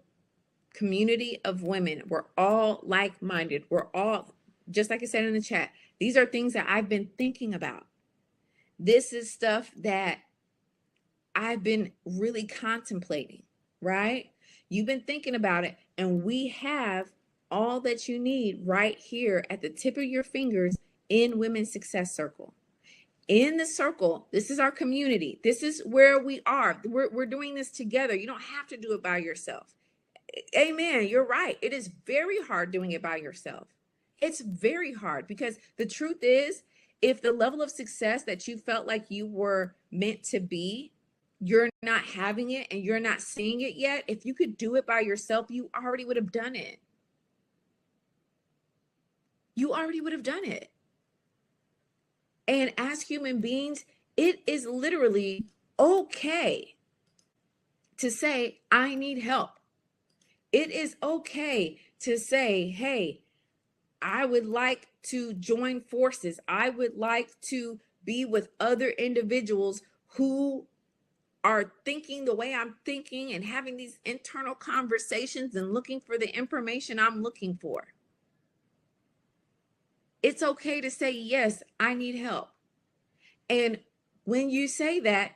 community of women. We're all like-minded. We're all, just like I said in the chat, these are things that I've been thinking about. This is stuff that I've been really contemplating, right? You've been thinking about it, and we have all that you need right here at the tip of your fingers in Women's Success Circle. In the circle, this is our community. This is where we are. We're doing this together. You don't have to do it by yourself. Amen. You're right. It is very hard doing it by yourself. It's very hard because the truth is, if the level of success that you felt like you were meant to be, you're not having it and you're not seeing it yet, if you could do it by yourself, you already would have done it. You already would have done it. And as human beings, it is literally okay to say, I need help. It is okay to say, hey, I would like to join forces. I would like to be with other individuals who are thinking the way I'm thinking and having these internal conversations and looking for the information I'm looking for. It's okay to say, yes, I need help. And when you say that,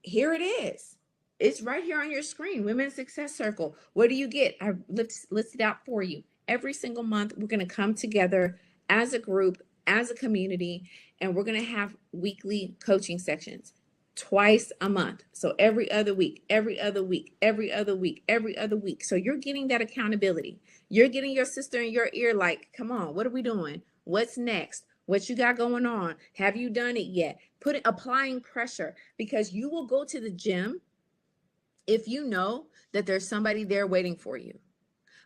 here it is. It's right here on your screen, Women's Success Circle. What do you get? I listed out for you. Every single month, we're going to come together as a group, as a community, and we're going to have weekly coaching sections twice a month. So every other week, every other week, every other week, every other week. So you're getting that accountability. You're getting your sister in your ear like, come on, what are we doing? What's next? What you got going on? Have you done it yet? Applying pressure, because you will go to the gym if you know that there's somebody there waiting for you.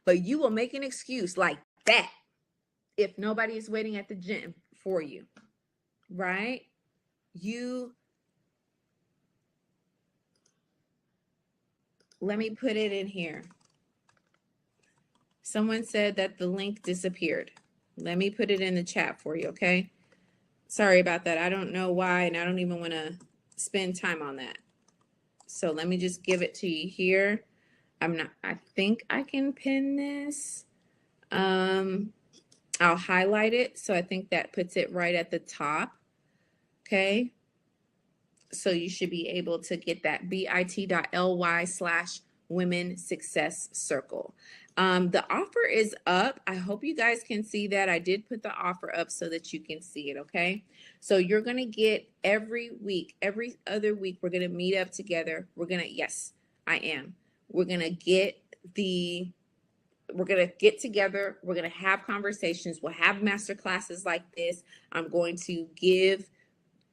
But you will make an excuse like that if nobody is waiting at the gym for you, right? Let me put it in here. Someone said that the link disappeared. Let me put it in the chat for you, okay? Sorry about that. I don't know why, and I don't even want to spend time on that. So let me just give it to you here. I think I can pin this. I'll highlight it. So I think that puts it right at the top. Okay. So you should be able to get that bit.ly/Women Success Circle. The offer is up. I hope you guys can see that. I did put the offer up so that you can see it, okay? So you're going to get every week, every other week, we're going to meet up together. Yes, I am. We're going to get together. We're going to have conversations. We'll have master classes like this. I'm going to give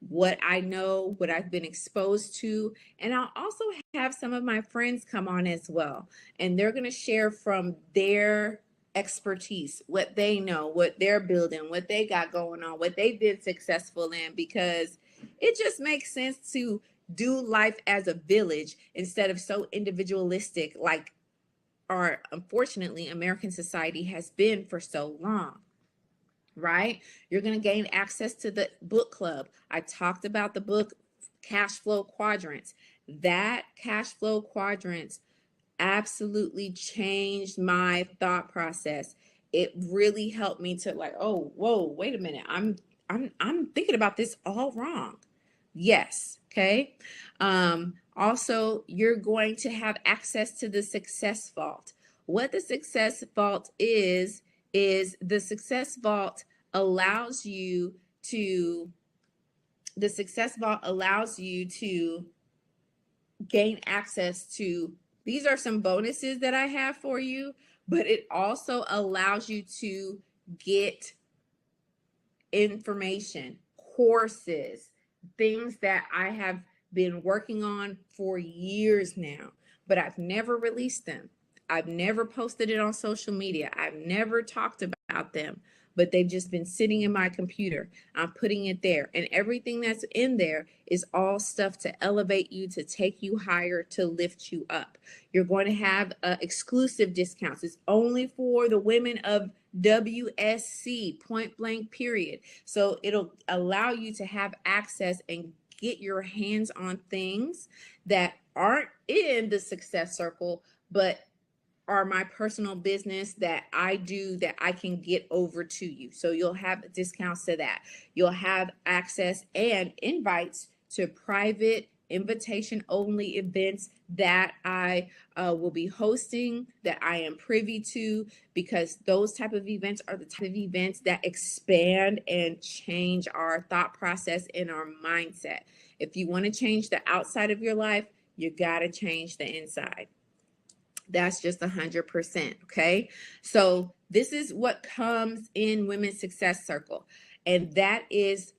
what I know, what I've been exposed to. And I'll also have some of my friends come on as well. And they're going to share from their expertise, what they know, what they're building, what they got going on, what they've been successful in, because it just makes sense to do life as a village instead of so individualistic like our, unfortunately, American society has been for so long. Right? You're going to gain access to the book club. I talked about the book Cash Flow Quadrants. That cash flow quadrants absolutely changed my thought process. It really helped me to like, oh, whoa, wait a minute. I'm thinking about this all wrong. Yes. Okay. Also, you're going to have access to the Success Vault. What the Success Vault is the Success Vault allows you to gain access to, these are some bonuses that I have for you, but it also allows you to get information, courses, things that I have been working on for years now, but I've never released them. I've never posted it on social media. I've never talked about them, but they've just been sitting in my computer. I'm putting it there. And everything that's in there is all stuff to elevate you, to take you higher, to lift you up. You're going to have exclusive discounts. It's only for the women of WSC, point blank, period. So it'll allow you to have access and get your hands on things that aren't in the success circle, but are my personal business that I do that I can get over to you. So you'll have discounts to that. You'll have access and invites to private invitation only events that I will be hosting, that I am privy to, because those type of events are the type of events that expand and change our thought process and our mindset. If you want to change the outside of your life, you got to change the inside. That's just 100%. Okay. So this is what comes in Women's Success Circle. And that is,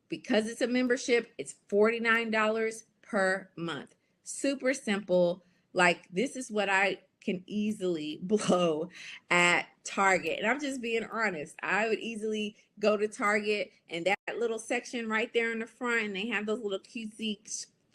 because it's a membership, it's $49 per month. Super simple. Like, this is what I can easily blow at Target. And I'm just being honest. I would easily go to Target and that little section right there in the front, and they have those little cutesy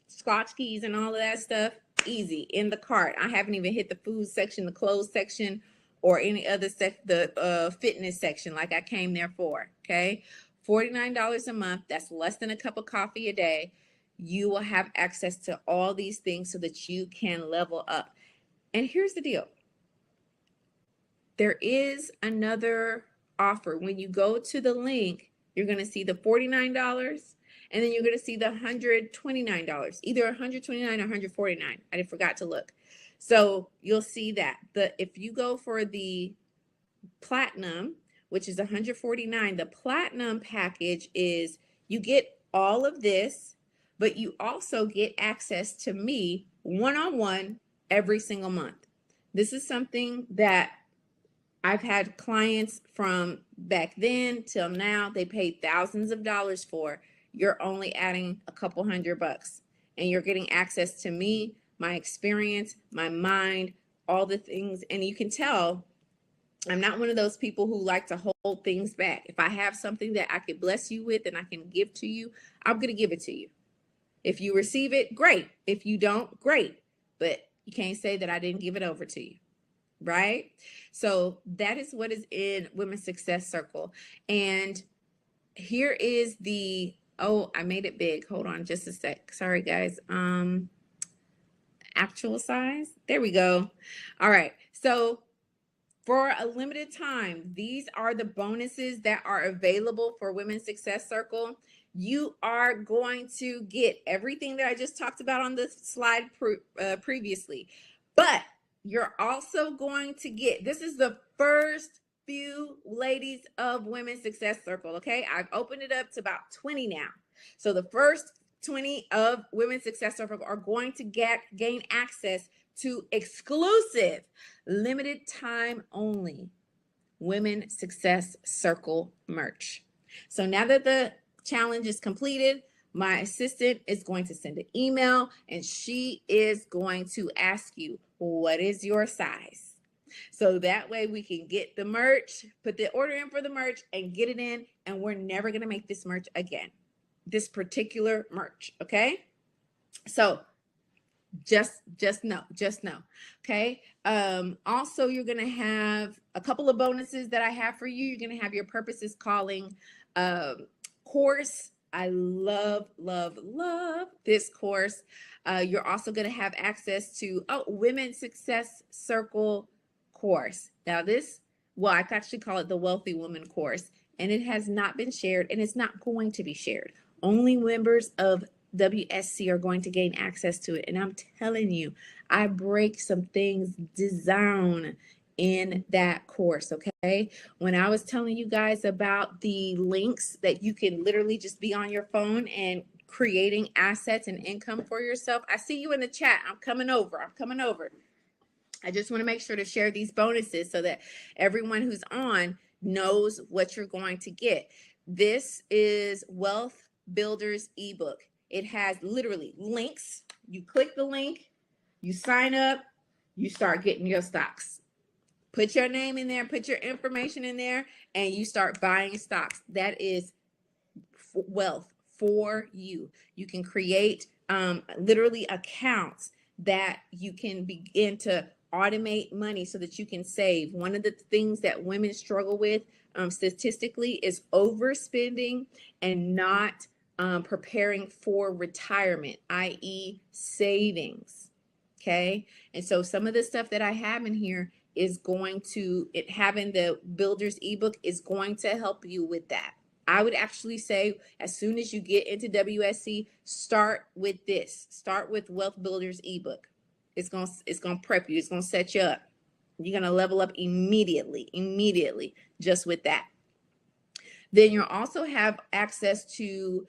scotch keys and all of that stuff. Easy in the cart. I haven't even hit the food section, the clothes section, or any other the fitness section like I came there for. Okay, $49 a month. That's less than a cup of coffee a day. You will have access to all these things so that you can level up. And here's the deal. There is another offer. When you go to the link, you're going to see the $49. And then you're going to see the $129, either $129 or $149. I forgot to look. So you'll see that if you go for the platinum, which is $149, the platinum package is you get all of this, but you also get access to me one-on-one every single month. This is something that I've had clients from back then till now, they paid thousands of dollars for. You're only adding a couple $100 and you're getting access to me, my experience, my mind, all the things. And you can tell I'm not one of those people who like to hold things back. If I have something that I could bless you with and I can give to you, I'm going to give it to you. If you receive it, great. If you don't, great. But you can't say that I didn't give it over to you. Right? So that is what is in Women's Success Circle. And here is the, oh, I made it big. Hold on just a sec. Sorry, guys. Actual size. There we go. All right. So for a limited time, these are the bonuses that are available for Women's Success Circle. You are going to get everything that I just talked about on the slide previously, but you're also going to get, this is the first few ladies of Women's Success Circle, okay? I've opened it up to about 20 now. So the first 20 of Women's Success Circle are going to gain access to exclusive, limited time only Women Success Circle merch. So now that the challenge is completed, my assistant is going to send an email and she is going to ask you, what is your size? So that way we can get the merch, put the order in for the merch and get it in, and we're never going to make this merch again. This particular merch, okay? So just know, okay? Also, you're going to have a couple of bonuses that I have for you. You're going to have your Purpose is Calling course. I love this course. You're also going to have access to Women's Success Circle course. Now this, well, I actually call it the Wealthy Woman course, and it has not been shared and it's not going to be shared. Only members of WSC are going to gain access to it. And I'm telling you, I break some things down in that course, okay? When I was telling you guys about the links that you can literally just be on your phone and creating assets and income for yourself, I see you in the chat. I'm coming over. I just want to make sure to share these bonuses so that everyone who's on knows what you're going to get. This is Wealth Builders ebook. It has literally links. You click the link, you sign up, you start getting your stocks. Put your name in there, put your information in there, and you start buying stocks. That is wealth for you. You can create literally accounts that you can begin to automate money so that you can save. One of the things that women struggle with statistically is overspending and not preparing for retirement, i.e., savings. Okay. And so some of the stuff that I have in here is going to, having the builder's ebook is going to help you with that. I would actually say as soon as you get into WSC, start with this. Start with Wealth Builders ebook. It's gonna prep you. It's gonna set you up. You're gonna level up immediately just with that. Then you'll also have access to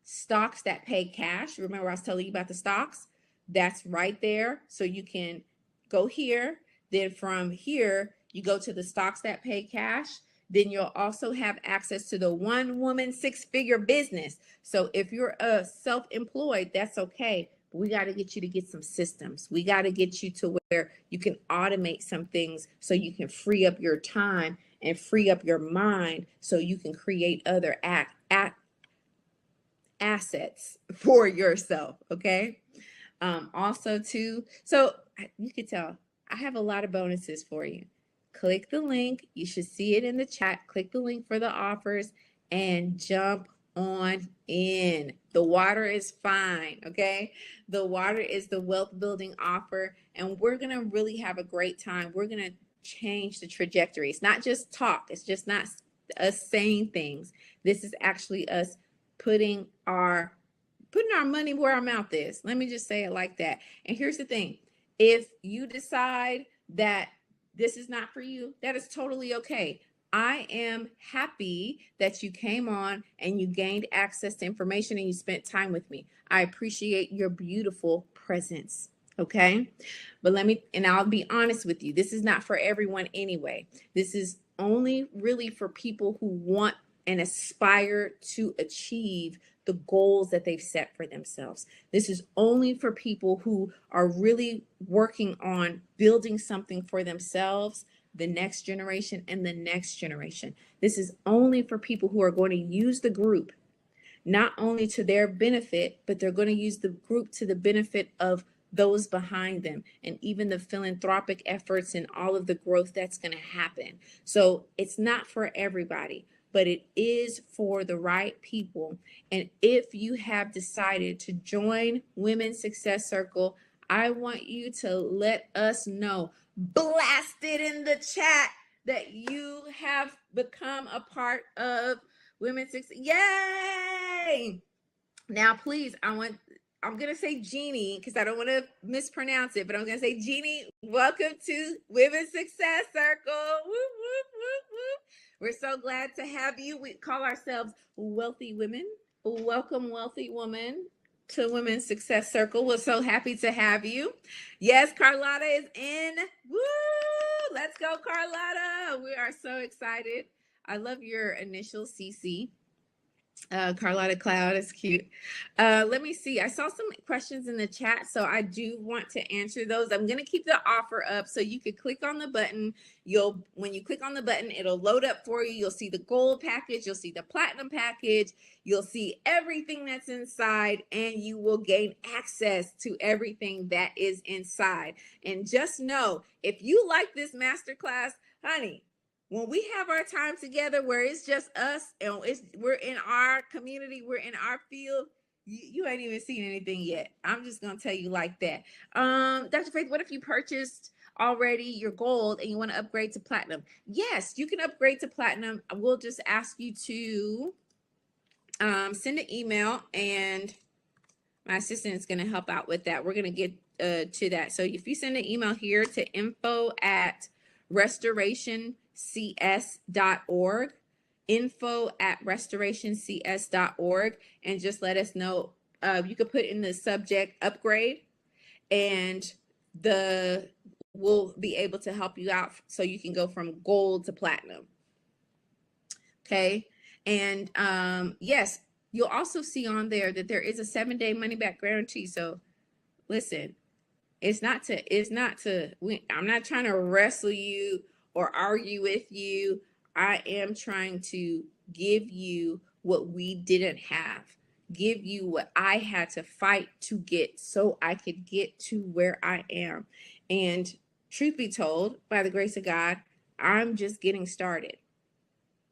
stocks that pay cash. Remember I was telling you about the stocks? That's right there. So you can go here. Then from here, you go to the stocks that pay cash. Then you'll also have access to the one woman 6-figure business. So if you're a self-employed, that's okay. But we got to get you to get some systems. We got to get you to where you can automate some things so you can free up your time and free up your mind so you can create other assets for yourself. Okay. Also too, so you can tell I have a lot of bonuses for you. Click the link. You should see it in the chat. Click the link for the offers and jump on in. The water is fine, okay? The water is the wealth building offer, and we're going to really have a great time. We're going to change the trajectory. It's not just talk. It's just not us saying things. This is actually us putting our money where our mouth is. Let me just say it like that. And here's the thing. If you decide that this is not for you, that is totally okay. I am happy that you came on and you gained access to information and you spent time with me. I appreciate your beautiful presence. Okay. But I'll be honest with you. This is not for everyone anyway. This is only really for people who want and aspire to achieve the goals that they've set for themselves. This is only for people who are really working on building something for themselves, the next generation, and the next generation. This is only for people who are going to use the group, not only to their benefit, but they're going to use the group to the benefit of those behind them and even the philanthropic efforts and all of the growth that's going to happen. So it's not for everybody, but it is for the right people. And if you have decided to join Women's Success Circle, I want you to let us know. Blast it in the chat that you have become a part of Women's Success. Yay! Now, please, I'm going to say Jeannie because I don't want to mispronounce it, but I'm going to say Jeannie, welcome to Women's Success Circle. Woo, woo, woo, woo. We're so glad to have you. We call ourselves Wealthy Women. Welcome, Wealthy Woman, to Women's Success Circle. We're so happy to have you. Yes, Carlotta is in. Woo! Let's go, Carlotta. We are so excited. I love your initial CC. Carlotta Cloud is cute. Let me see. I saw some questions in the chat, so I do want to answer those. I'm going to keep the offer up so you could click on the button. When you click on the button, it'll load up for you. You'll see the gold package. You'll see the platinum package. You'll see everything that's inside, and you will gain access to everything that is inside. And just know, if you like this masterclass, honey, when we have our time together where it's just us and we're in our community, we're in our field, you ain't even seen anything yet. I'm just going to tell you like that. Dr. Faith, what if you purchased already your gold and you want to upgrade to platinum? Yes, you can upgrade to platinum. We'll just ask you to send an email and my assistant is going to help out with that. We're going to get to that. So if you send an email here to info@restorationcs.org, info@restorationcs.org, and just let us know. You could put in the subject upgrade, and we'll be able to help you out so you can go from gold to platinum. Okay. And yes, you'll also see on there that there is a 7-day money back guarantee. So listen, I'm not trying to wrestle you or argue with you. I am trying to give you what we didn't have, give you what I had to fight to get so I could get to where I am. And truth be told, by the grace of God, I'm just getting started.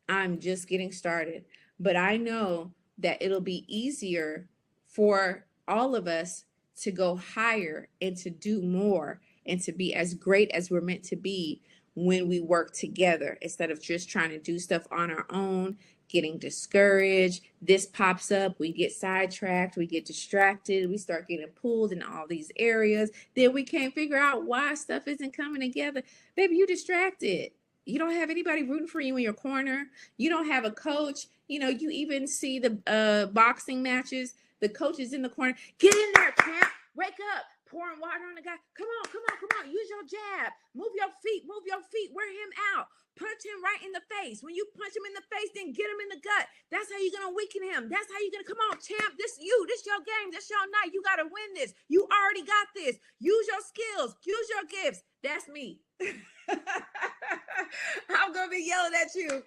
I'm just getting started. But I know that it'll be easier for all of us to go higher and to do more and to be as great as we're meant to be when we work together instead of just trying to do stuff on our own, getting discouraged. This pops up, we get sidetracked, we get distracted, we start getting pulled in all these areas. Then we can't figure out why stuff isn't coming together. Baby, you distracted. You don't have anybody rooting for you in your corner. You don't have a coach. You know, you even see the boxing matches. The coach is in the corner. Get in there, champ. Wake up. Pouring water on the guy. Come on, come on, come on. Use your jab. Move your feet. Move your feet. Wear him out. Punch him right in the face. When you punch him in the face, then get him in the gut. That's how you're going to weaken him. That's how you're going to, come on, champ. This your game. This your night. You got to win this. You already got this. Use your skills. Use your gifts. That's me. I'm going to be yelling at you.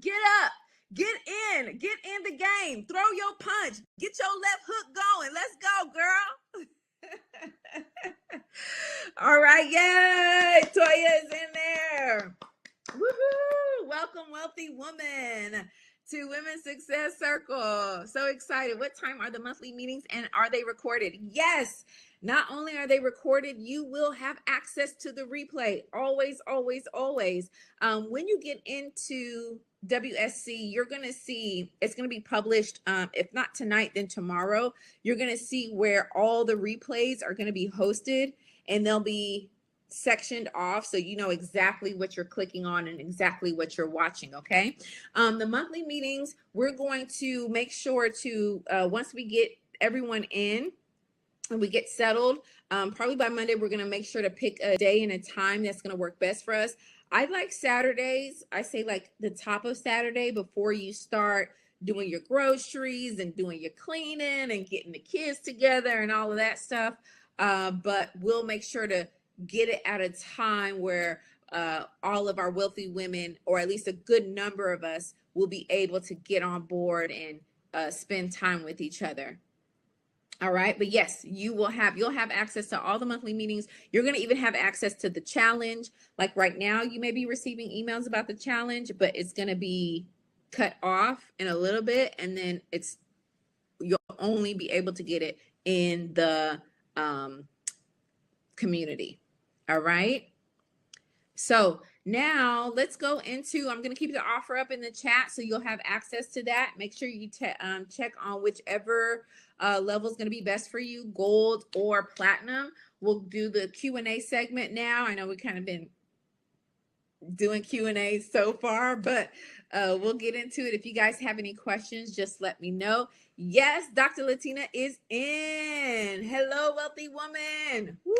Get up. Get in the game. Throw your punch. Get your left hook going. Let's go, girl. All right, yay! Toya is in there. Woohoo! Welcome, wealthy woman, to Women's Success Circle. So excited. What time are the monthly meetings and are they recorded? Yes. Not only are they recorded, you will have access to the replay. Always, always, always. When you get into WSC, you're going to see it's going to be published. If not tonight, then tomorrow. You're going to see where all the replays are going to be hosted, and they'll be sectioned off so you know exactly what you're clicking on and exactly what you're watching. Okay. The monthly meetings, we're going to make sure to once we get everyone in and we get settled, probably by Monday, we're going to make sure to pick a day and a time that's going to work best for us. I like Saturdays. I say like the top of Saturday before you start doing your groceries and doing your cleaning and getting the kids together and all of that stuff. But we'll make sure to get it at a time where all of our wealthy women, or at least a good number of us, will be able to get on board and spend time with each other. All right. But yes, you'll have access to all the monthly meetings. You're going to even have access to the challenge. Like right now, you may be receiving emails about the challenge, but it's going to be cut off in a little bit. And then you'll only be able to get it in the community. All right. So now let's go into, I'm going to keep the offer up in the chat so you'll have access to that. Make sure you check on whichever level is going to be best for you, gold or platinum. We'll do the Q&A segment now. I know we've kind of been doing Q&A so far, but we'll get into it. If you guys have any questions, just let me know. Yes, Dr. Latina is in. Hello, wealthy woman. Woo!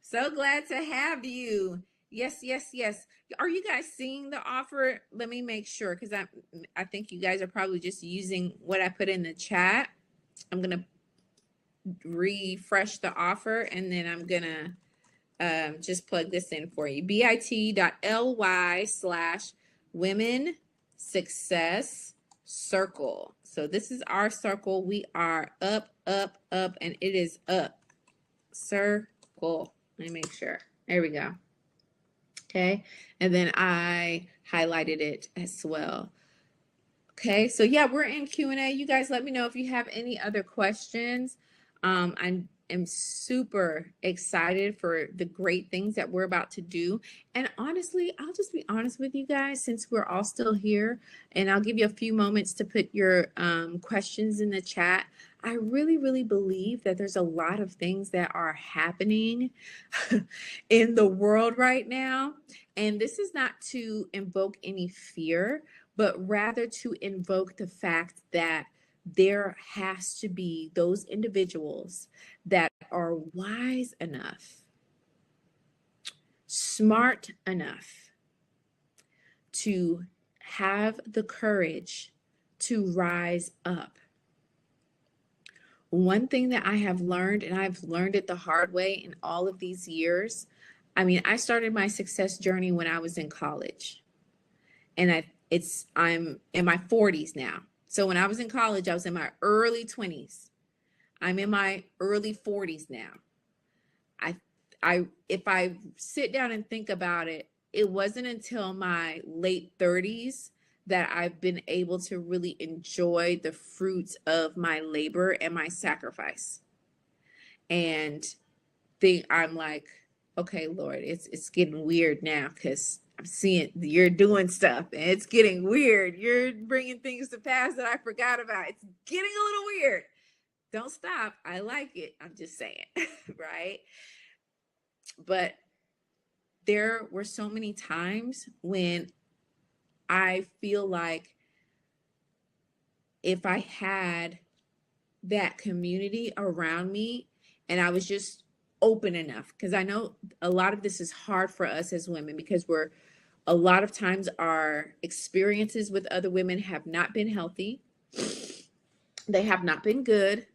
So glad to have you. Yes, yes, yes. Are you guys seeing the offer? Let me make sure, because I think you guys are probably just using what I put in the chat. I'm going to refresh the offer, and then I'm going to just plug this in for you. bit.ly/women success circle. So this is our circle. We are up, up, up, and it is up. Circle. Let me make sure. There we go. Okay. And then I highlighted it as well. Okay. So yeah, we're in Q&A. You guys let me know if you have any other questions. I am super excited for the great things that we're about to do. And honestly, I'll just be honest with you guys, since we're all still here, and I'll give you a few moments to put your questions in the chat. I really, really believe that there's a lot of things that are happening in the world right now. And this is not to invoke any fear, but rather to invoke the fact that there has to be those individuals that are wise enough, smart enough to have the courage to rise up. One thing that I have learned, and I've learned it the hard way in all of these years, I mean, I started my success journey when I was in college, and I'm in my 40s now. So when I was in college, I was in my early 20s. I'm in my early 40s now. If I sit down and think about it, it wasn't until my late 30s that I've been able to really enjoy the fruits of my labor and my sacrifice. And I'm like, okay, Lord, it's getting weird now, because I'm seeing you're doing stuff and it's getting weird. You're bringing things to pass that I forgot about. It's getting a little weird. Don't stop. I like it. I'm just saying, right? But there were so many times when I feel like if I had that community around me and I was just open enough, because I know a lot of this is hard for us as women, because a lot of times our experiences with other women have not been healthy. They have not been good.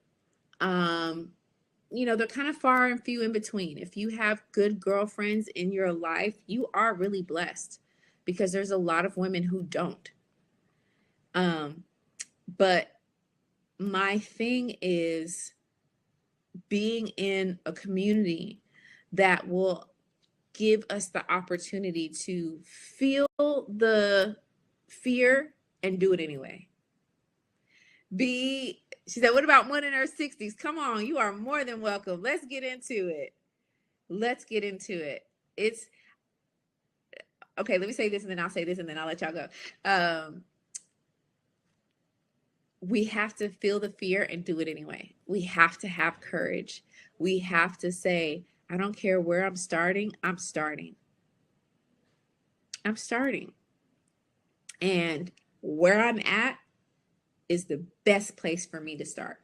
They're kind of far and few in between. If you have good girlfriends in your life, you are really blessed, because there's a lot of women who don't. But my thing is being in a community that will give us the opportunity to feel the fear and do it anyway. She said, what about one in her 60s? Come on, you are more than welcome. Let's get into it. It's okay. Let me say this and then I'll say this and then I'll let y'all go. We have to feel the fear and do it anyway. We have to have courage. We have to say, I don't care where I'm starting. I'm starting. And where I'm at is the best place for me to start.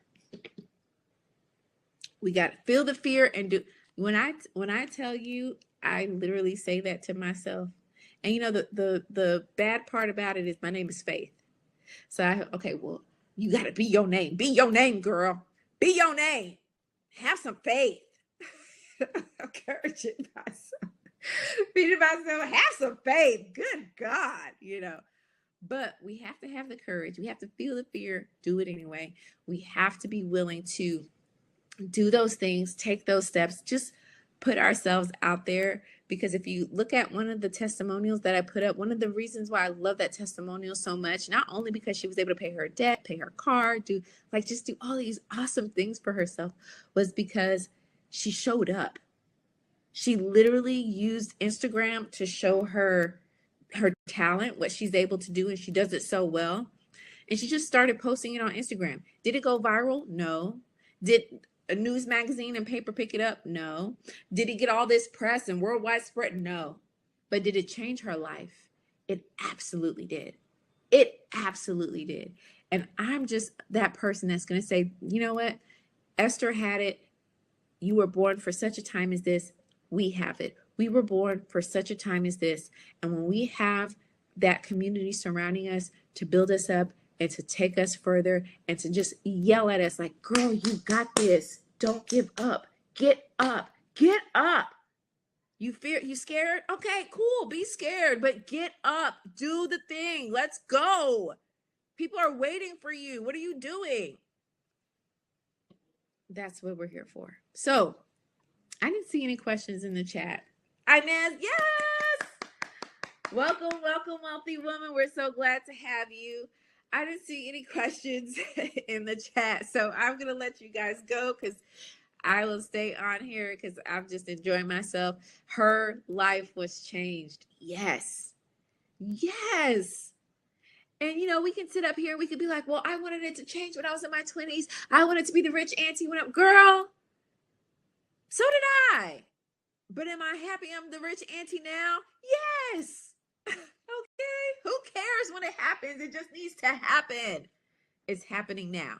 We got to feel the fear and do. When I tell you, I literally say that to myself. And the bad part about it is my name is Faith. So well, you got to be your name. Be your name, girl. Be your name. Have some faith. Encouraging myself. Feeding myself. Have some faith. Good God, But we have to have the courage. We have to feel the fear. Do it anyway. We have to be willing to do those things, take those steps, just put ourselves out there. Because if you look at one of the testimonials that I put up, one of the reasons why I love that testimonial so much, not only because she was able to pay her debt, pay her car, do all these awesome things for herself, was because she showed up. She literally used Instagram to show her talent, what she's able to do, and she does it so well. And she just started posting it on Instagram. Did it go viral? No. Did a news magazine and paper pick it up? No. Did it get all this press and worldwide spread? No. But did it change her life? It absolutely did. It absolutely did. And I'm just that person that's going to say, you know what? Esther had it. You were born for such a time as this. We have it. We were born for such a time as this. And when we have that community surrounding us to build us up and to take us further and to just yell at us like, girl, you got this. Don't give up. Get up. Get up. You scared? Okay, cool. Be scared, but get up. Do the thing. Let's go. People are waiting for you. What are you doing? That's what we're here for. So I didn't see any questions in the chat. Inez, yes. Welcome, wealthy woman. We're so glad to have you. I didn't see any questions in the chat, so I'm going to let you guys go because I will stay on here because I'm just enjoying myself. Her life was changed. Yes. Yes. And, we can sit up here and we could be like, well, I wanted it to change when I was in my 20s. I wanted to be the rich auntie when I'm, girl, so did I. But am I happy I'm the rich auntie now? Yes. Okay. Who cares when it happens? It just needs to happen. It's happening now.